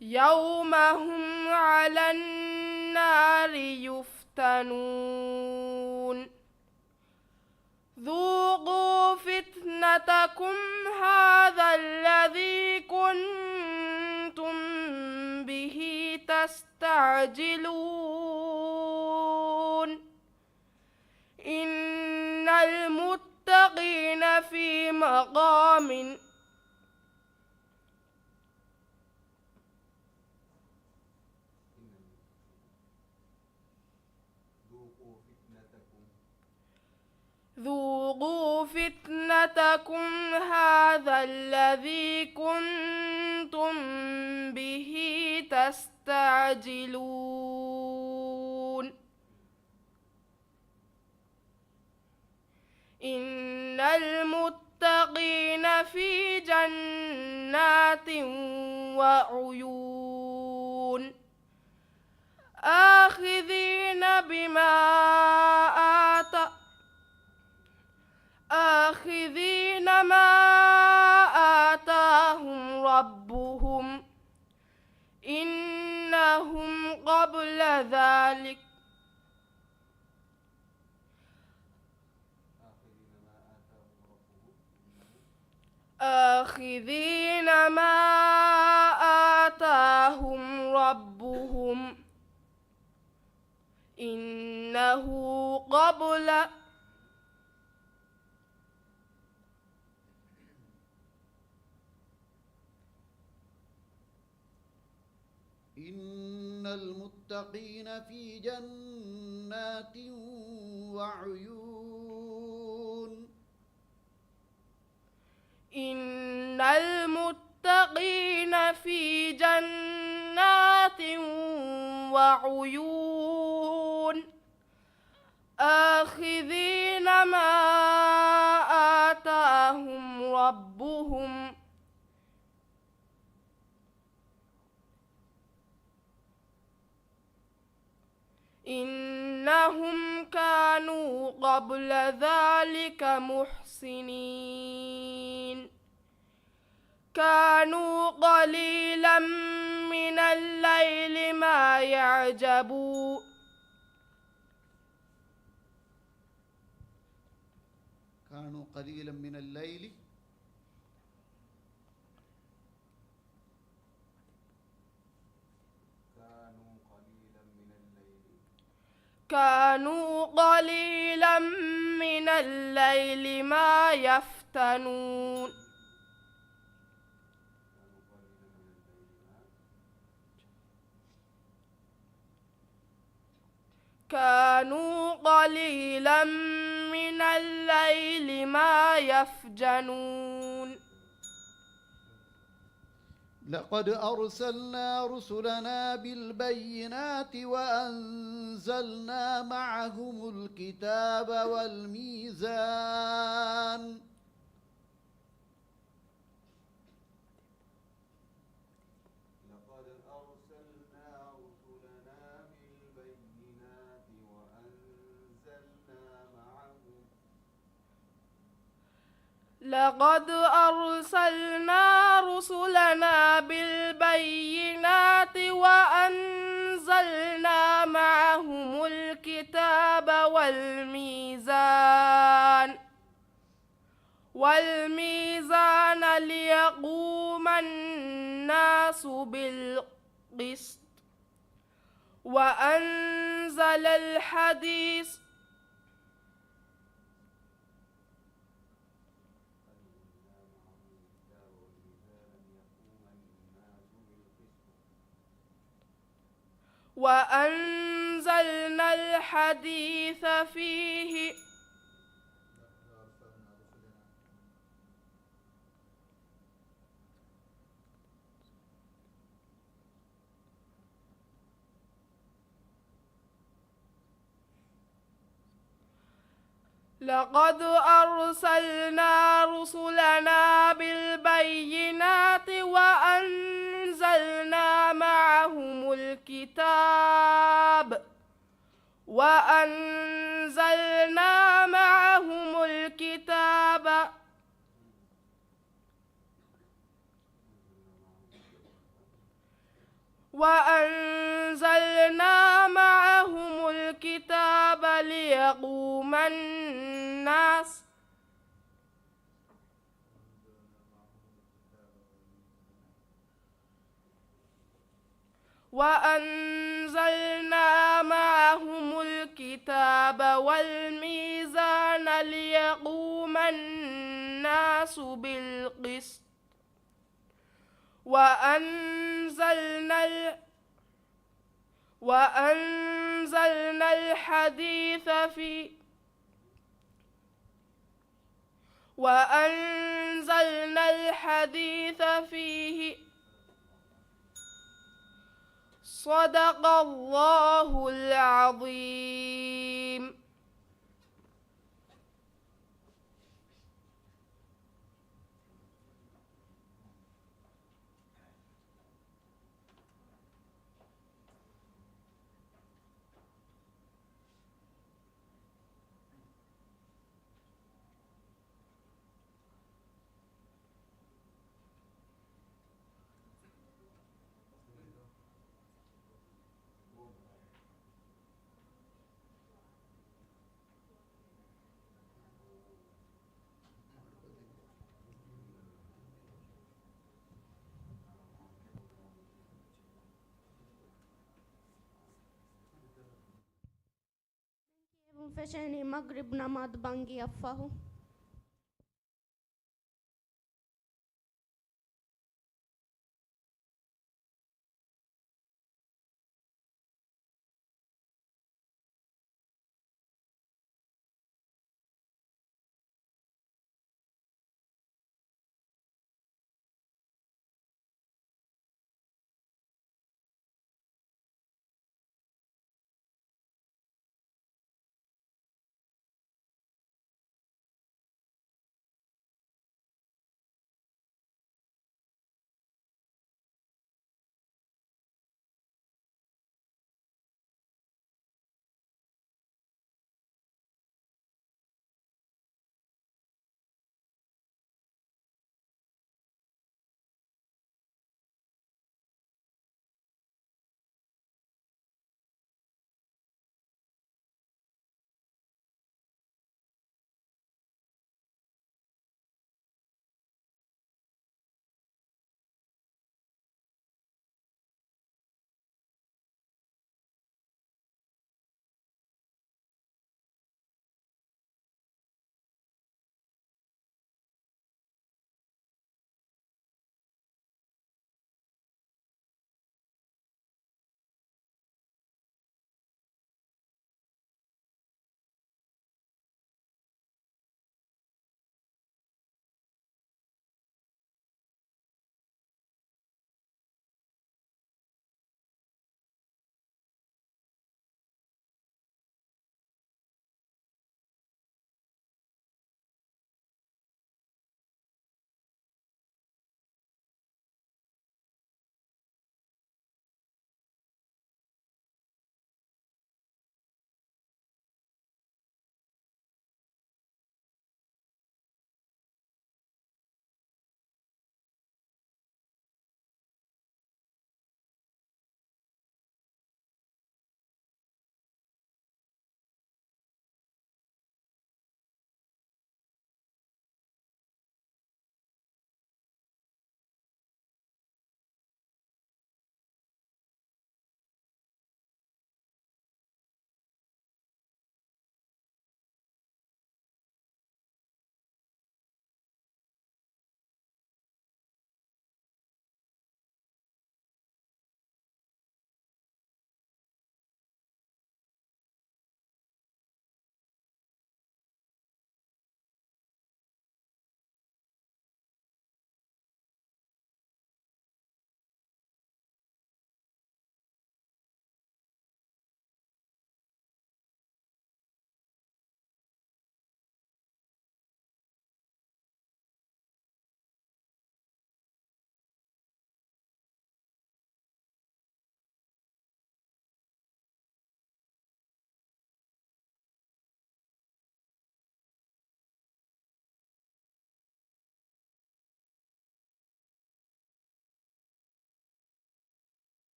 يوم هم على النار يفتنون ذوقوا فتنتكم هذا الذي كنتم به تستعجلون إن المتقين في مقام ذوقوا فتنتكم هذا الذي كنتم به تستعجلون إن المتقين في جنات وعيون آخذين ما آتاهم ربهم إنهم قبل ذلك آخذين ما آتاهم ربهم إنه قبل إن المتقين في جنات وعيون إن المتقين في جنات وعيون آخذين ما آتاهم ربهم إنهم كانوا قبل ذلك محسنين كانوا قليلا من الليل ما يعجبون كانوا قليلا من الليل كانوا قليلا من الليل ما يفتنون كانوا قليلا من الليل ما يفجنون لقد أرسلنا رسلنا بالبينات وأنزلنا معهم الكتاب والميزان لقد أرسلنا رسلنا بالبينات وأنزلنا معهم الكتاب والميزان ليقوم الناس بالقسط وأنزل الحديث وأنزلنا الحديث فيه لقد أرسلنا رسلنا بالبينات وأنزلنا معهم الكتاب ليقوم الناس وأنزلنا معهم الكتاب والميزان ليقوم الناس بالقسط وأنزلنا الحديث فيه صدق الله العظيم. Fashani Maghrib Namad Bangi Affahu.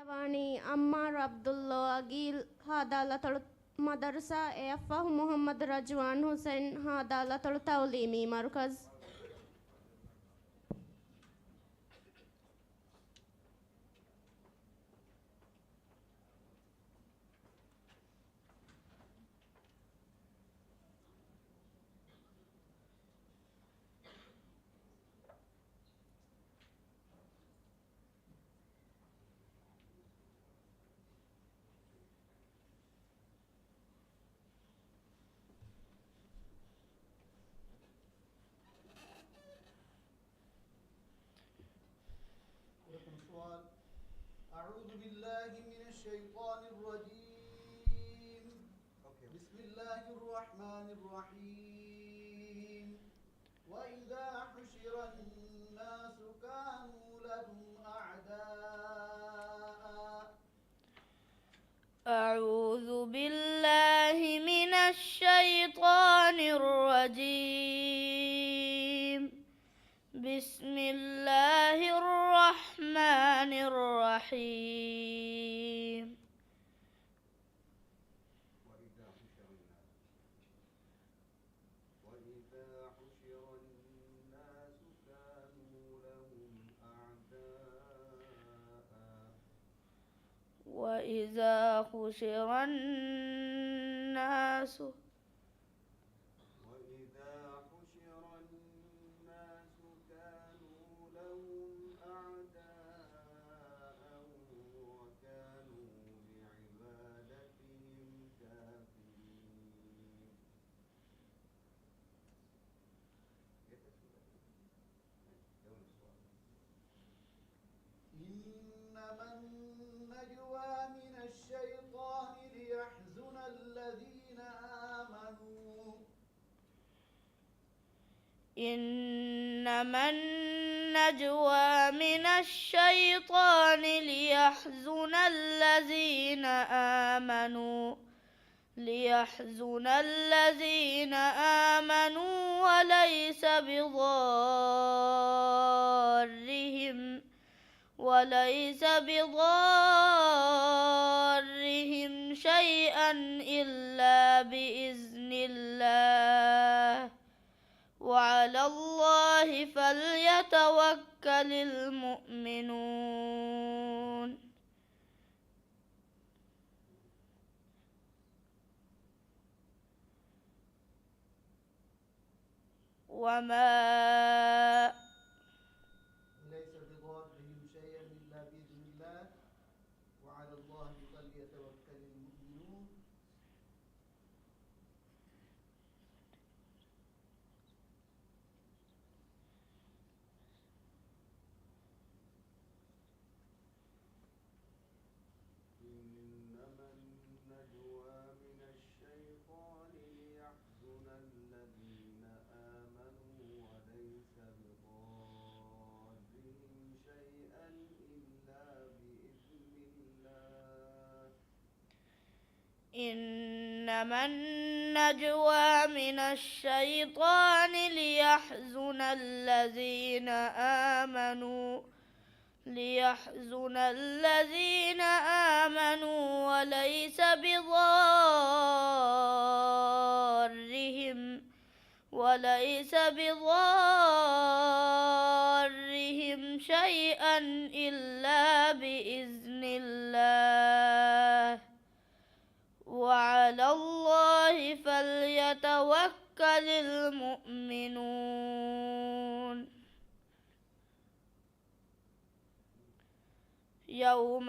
ಯವಣಿ ಅಮ್ಮಾರ್ ಅಬ್ದುಲ್ಲೋ ಅಗೀಲ್ ಹಾದಾಲತಳು ಮದರ್ಸಾ ಎಫ್ಫಹು ಮೊಹಮ್ಮದ್ ರಜ್ವಾನ್ ಹುಸೇನ್ ಹಾದಾಲತಳು ತೌಲೀಮಿ ಮರ್ಕಜ್. أعوذ بالله من الشيطان الرجيم. بسم الله الرحمن الرحيم. وإذا حشر الناس كانوا لهم أعداء. أعوذ بالله من الشيطان الرجيم. بسم الله الرحمن الرحيم. وإذا حشر الناس كانوا لهم أعداء. وإذا حشر الناس إنما النجوى من الشيطان ليحزن الذين آمنوا. إنما النجوى من الشيطان ليحزن الذين آمنوا وليس بضارهم شيئا إلا بإذن الله وعلى الله فليتوكل المؤمنون. وما ليس بضارهم شيئا إلا بإذن الله وعلى الله فليتوكل المؤمنون. إنما النجوى من الشيطان ليحزن الذين آمنوا وليس بضارهم شيئا إلا بإذن الله. إنما النجوى من الشيطان ليحزن الذين آمنوا وليس بضارهم شيئا إلا بإذن الله وعلى الله فليتوكل المؤمنون. يوم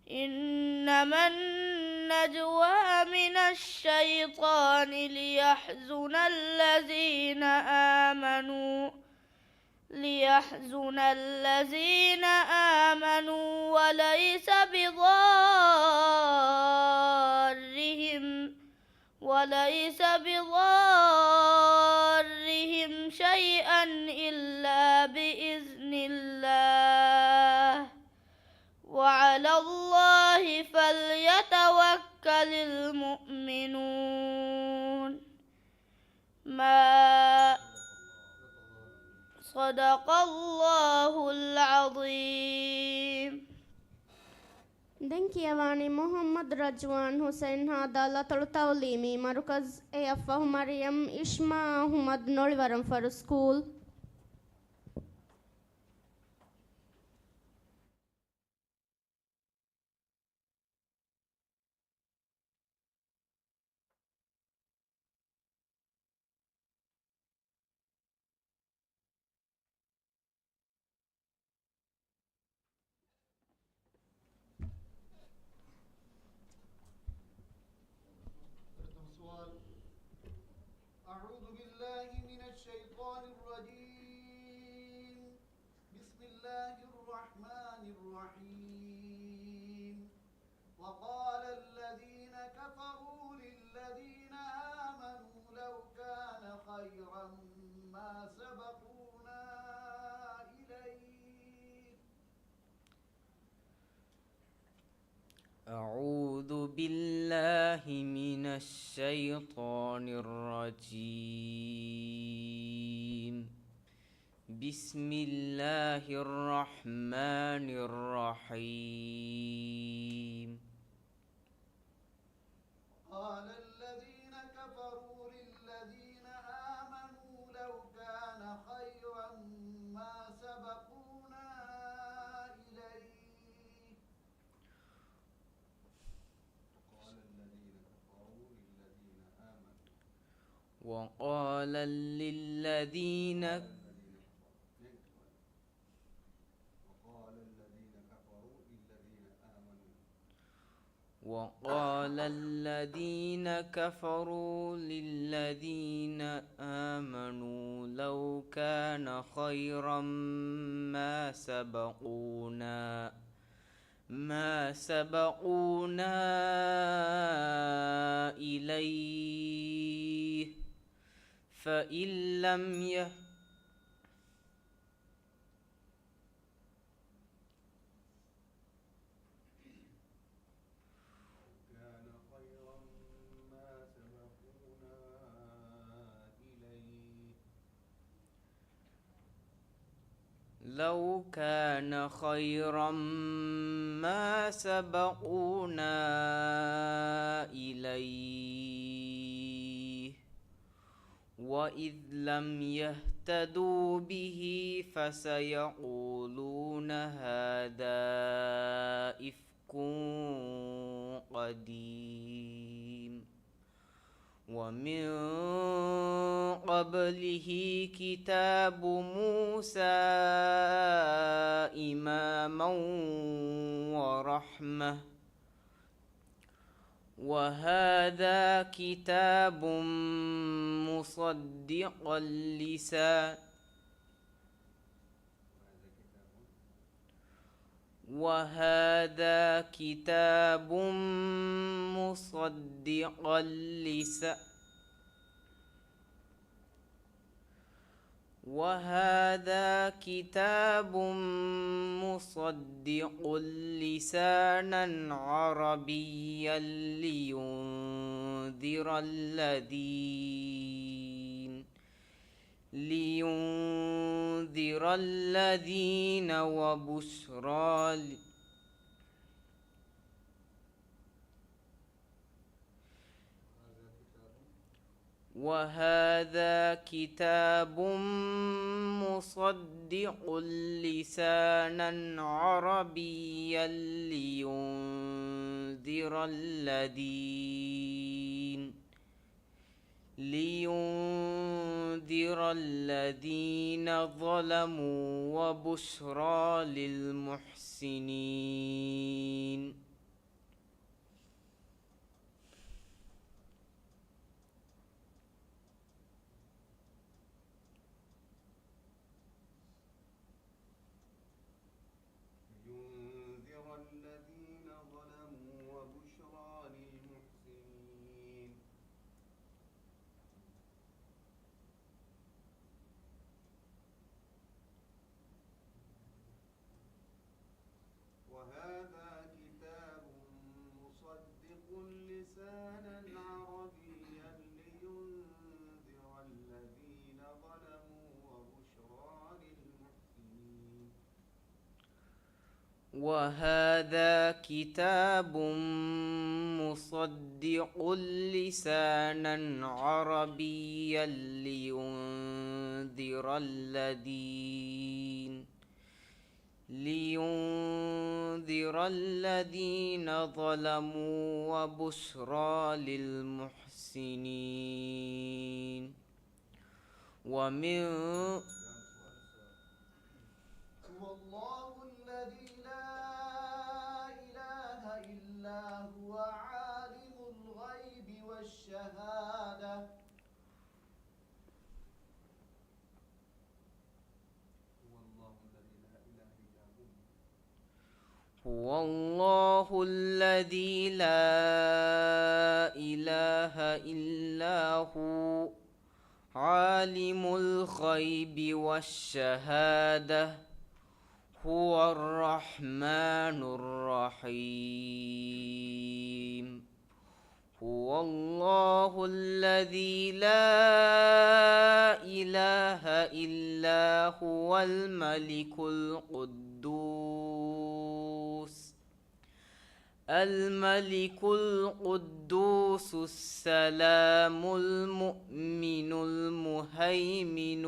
إنما النجوى من الشيطان ليحزن الذين آمنوا وليس بضارهم ليس بضارهم شيئا إلا بإذن الله وعلى الله فليتوكل المؤمنون. ما صدق الله العظيم. دنكيواني محمد رجوان حسين هذا تلتوليمي مركز أفه مريم إشما أحمد نولورم فر سكول. أعوذ بالله من الشيطان الرجيم. بسم الله الرحمن الرحيم. وقال الذين كفروا للذين آمنوا لو كان خيرا ما سبقونا إليه. أعوذ بالله من الشيطان الرجيم. بسم الله الرحمن الرحيم. قال الذين كفروا للذين آمنوا لو كان خيرا ما سبقونا إليه. وقال للذين كفروا للذين آمنوا لو كان خيرا ما سبقونا إليه فإن لم لو كان خيرا ما سبقونا إليه وإذ لم يهتدوا به فسيقولون هذا إفك قديم ومن قبله كتاب موسى إماما ورحمة وهذا كتاب مصدقا لسانا عربيا لينذر الذين وهذا كتاب مصدق لسانا عربيا لينذر الذين ظلموا وبشرى للمحسنين. وهذا كتاب مصدق لسانا عربيا لينذر الذين ظلموا وبشرى للمحسنين. ومن هو الله الذي لا إله إلا هو عالم الغيب والشهادة هو الله الذي لا إله إلا هو عالم الغيب والشهادة هو الرحمن الرحيم. هو الله الذي لا إله إلا هو الملك القدوس السلام المؤمن المهيمن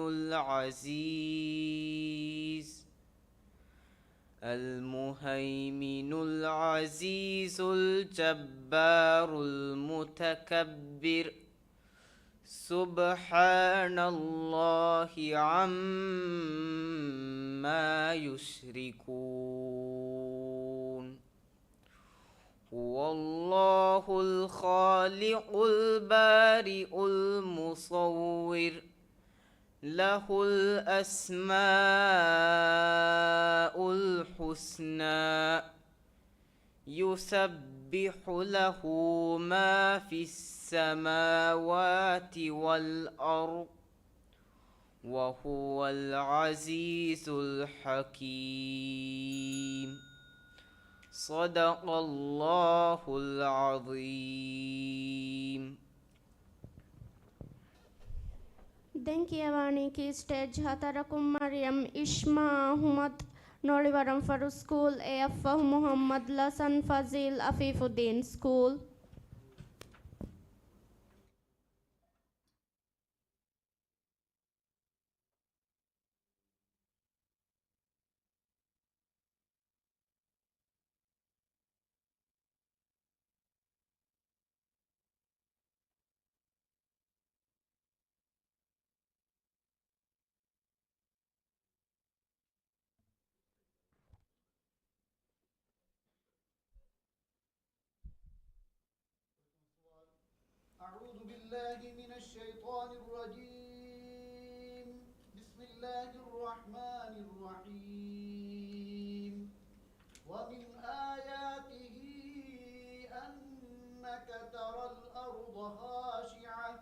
العزيز الجبار المتكبر سبحان الله عما يشركون. هو الله الخالق البارئ المصور له الأسماء الحسنى يسبح له ما في السماوات والأرض وهو العزيز الحكيم. صدق الله العظيم. Denkiyavaniki stage hatarakum Maryam Ishma Ahmad Nolivaram Faru School AFah Muhammad Lasan Fazil Afifuddin School. أعوذ بالله من الشيطان الرجيم. بسم الله الرحمن الرحيم. ومن آياته أنك ترى الأرض خاشعة.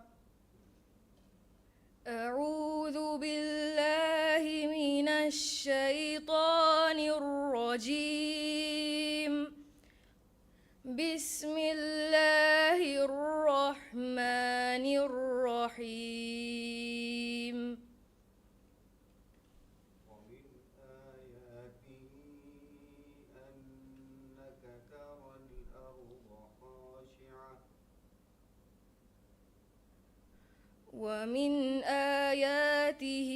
أعوذ بالله من الشيطان الرجيم. بسم الله الرحمن الرحيم. ومن آياته أنك ترى الأرض خاشعة. ومن آياته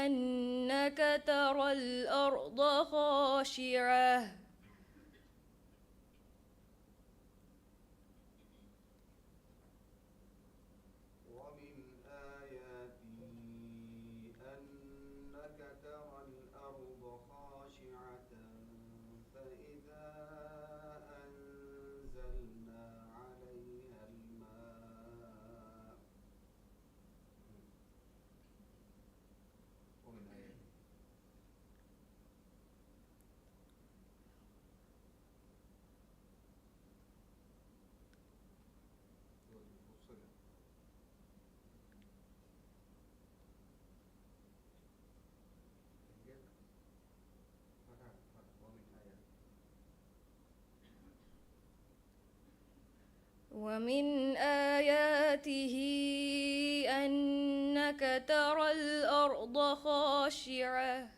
أنك ترى الأرض خاشعة فإذا أنزلنا عليها الماء ومن آياته أنك ترى الأرض خاشعة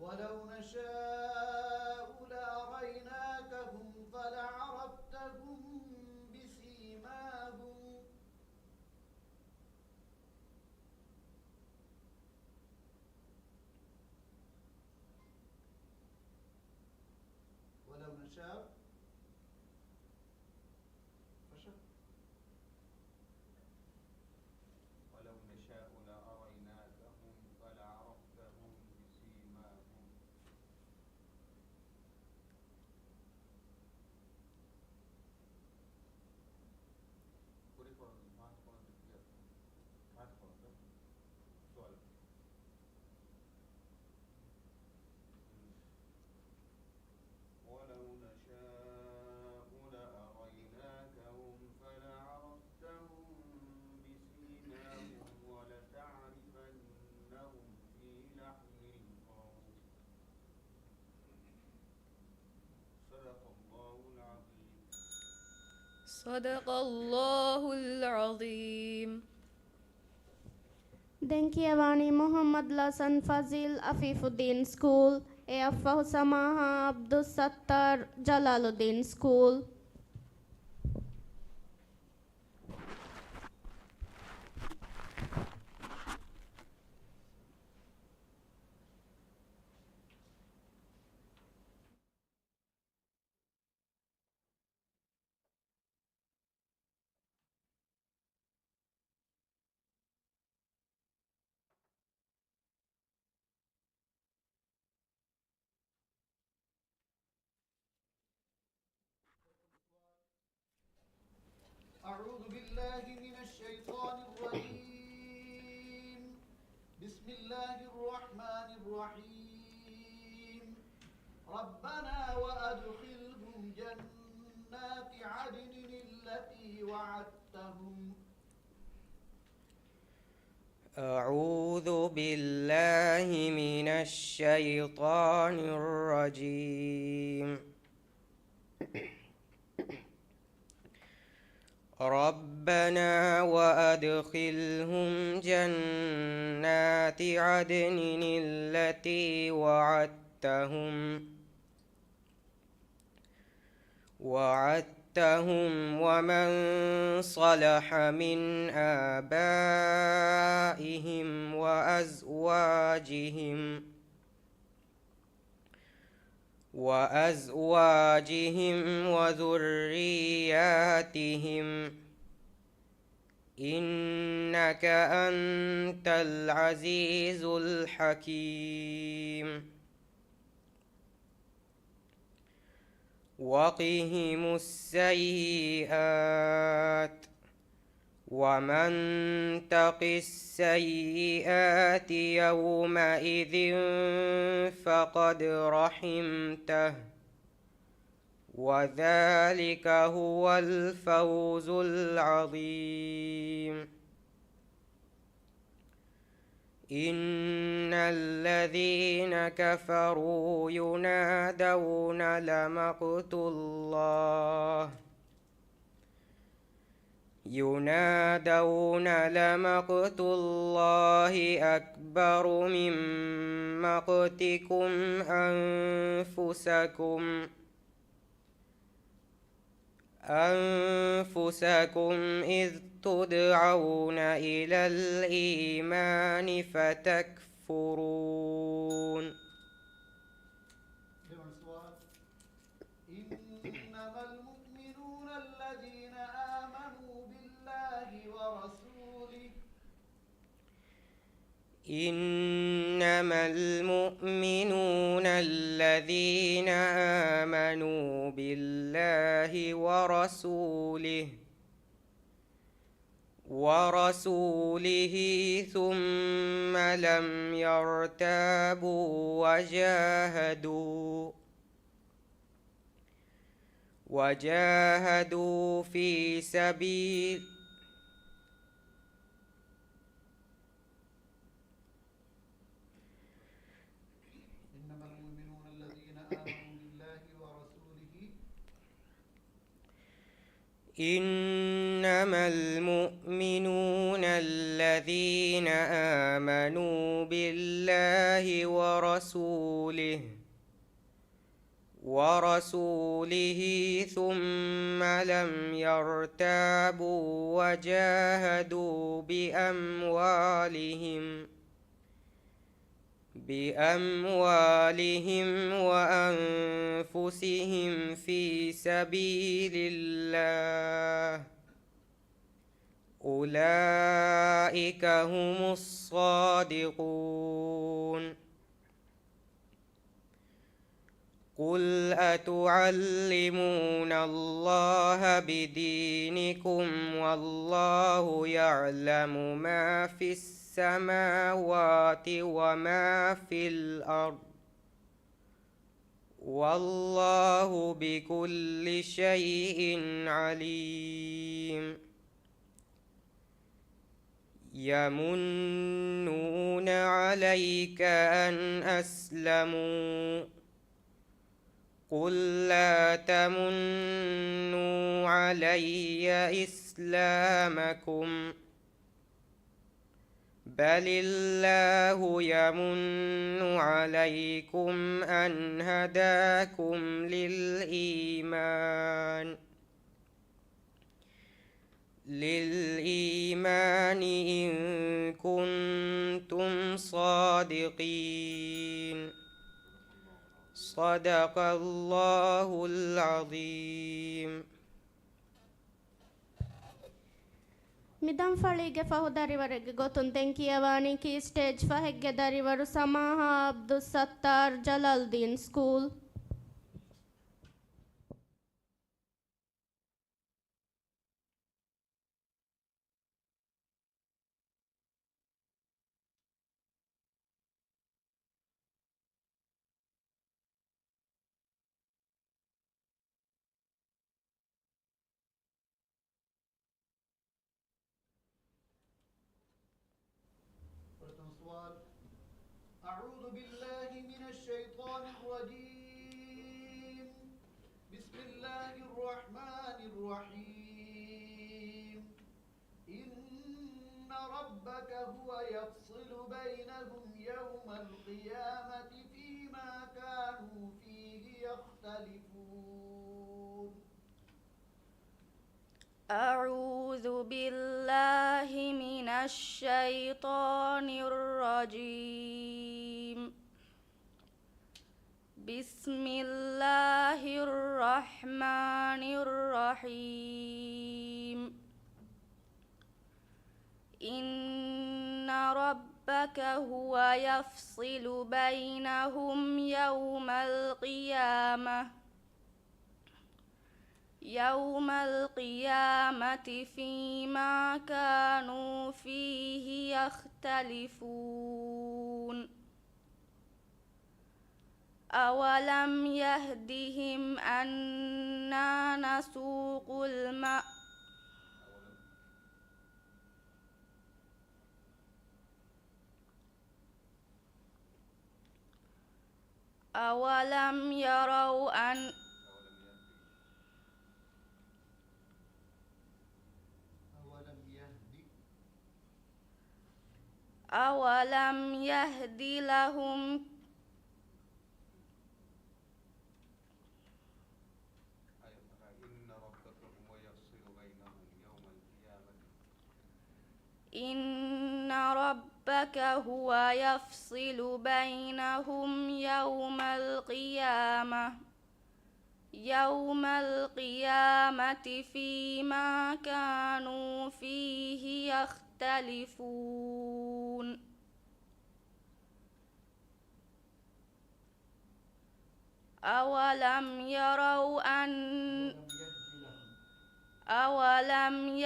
ولو نشاء لأريناكهم فلعرفتهم بسيماهم ولو نشاء ولو نشاء لأريناكهم فلعرفتهم بسيماهم ولو نشاء لأريناكهم فلعرفتهم بسيماهم ولتعرفنهم في لحن القول صدق الله العظيم. صدق الله العظيم. Denkiawani Muhammad Lasan Fazil Afifuddin School, Eaffahu Samaha Abdus Sattar Jalaluddin School. أعوذ بالله من الشيطان الرجيم. بسم الله الرحمن الرحيم. ربنا وأدخلهم جنات عدن التي وعدتهم. أعوذ بالله من الشيطان الرجيم. ربنا وأدخلهم جنات عدن التي وعدتهم ومن صلح من آبائهم وأزواجهم وذرياتهم إنك أنت العزيز الحكيم. وقهم السيئات ومن تق السيئات يومئذ فقد رحمته وذلك هو الفوز العظيم. إن الذين كفروا ينادون لمقت الله أكبر من مقتكم أنفسكم إذ تدعون إلى الإيمان فتكفرون. إنما المؤمنون الذين آمنوا بالله ورسوله. إنما المؤمنون الذين آمنوا بالله ورسوله ثم لم يرتابوا وجاهدوا في سبيل إنما إنما المؤمنون الذين آمنوا بالله ورسوله ثم لم يرتابوا وجاهدوا بأموالهم وأنفسهم في سبيل الله أولئك هم الصادقون. قل أتعلمون الله بدينكم والله يعلم ما في السماوات وما في الأرض والله بكل شيء عليم. يمنون عليك أن أسلموا قل لا تمنوا علي إسلامكم بل الله يمن عليكم أن هداكم للإيمان إن كنتم صادقين. صدق الله العظيم. ಮಿದಂ ಫಳಿಗೆ ಫಹುದರಿವರೆಗೆ ಗೊತ್ತುನ್ ತೆಂಕಿಯವಾಣಿ ಕಿ ಸ್ಟೇಜ್ ಫಹೆಗ್ಗೆ ದರಿವರು ಸಮಾಹ ಅಬ್ದುಲ್ ಸತ್ತಾರ್ ಜಲಾಲ್ದೀನ್ ಸ್ಕೂಲ್. أعوذ بالله من الشيطان الرجيم. بسم الله الرحمن الرحيم. إن ربك هو يفصل بينهم يوم القيامة فيما كانوا فيه يختلفون. أعوذ بالله من الشيطان الرجيم. بسم الله الرحمن الرحيم. إن ربك هو يفصل بينهم يوم القيامة فيما كانوا فيه يختلفون. أولم يهدهم أنا نسوق الماء أولم يروا أن أولم يهد لهم إن ربك هو يفصل بينهم يوم القيامة فيما كانوا فيه يختلفون. أولم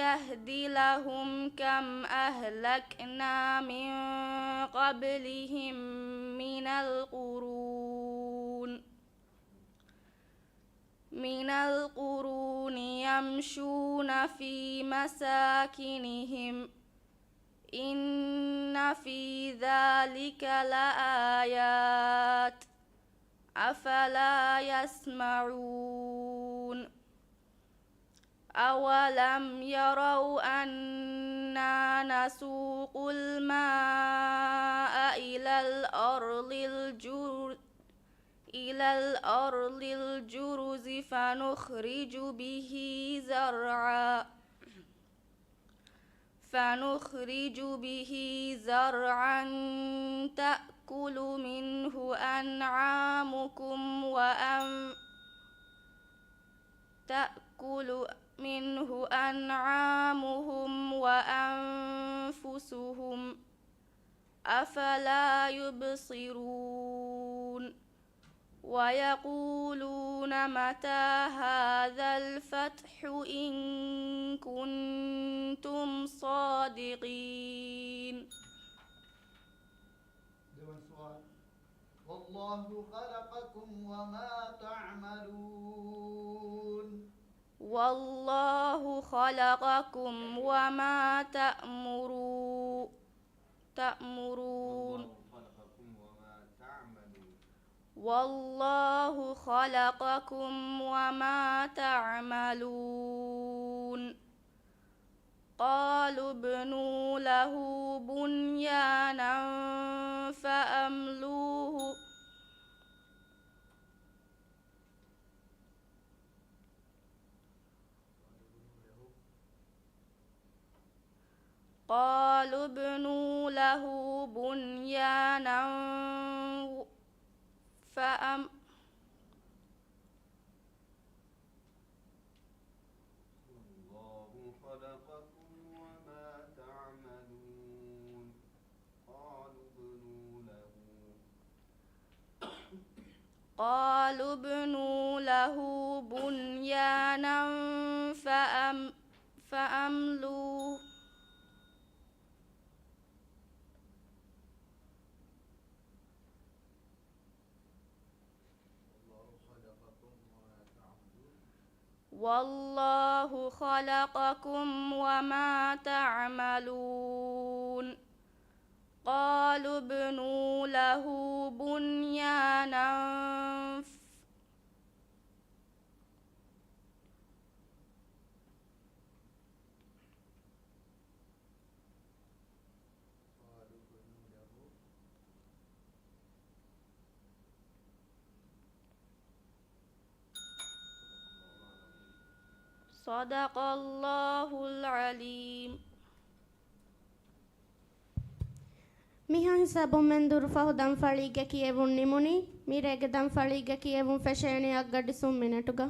يهد لهم كم أهلكنا من قبلهم من القرون يمشون في مساكنهم إن في ذلك لآيات أفلا يسمعون أولم يروا أنا نسوق الماء إلى الأرض الجرز فنخرج به زرعا تأكل منه أنعامهم وأنفسهم أفلا يبصرون ويقولون متى هذا الفتح إن كنتم صادقين. والله خلقكم وما تعملون. والله خلقكم وما تأمرون. والله خلقكم وما تعملون. قالوا ابنوا له بنيانا فأملوه قالوا ابنوا له بنيانا فأملوه والله خلقكم وما تعملون. قالوا ابنوا له بنيانا صدق الله العليم. Miha hisabun men durfahu dam faliga kiyevun nimuni mirege dam faliga kiyevun fesheniyak gadisum minatuga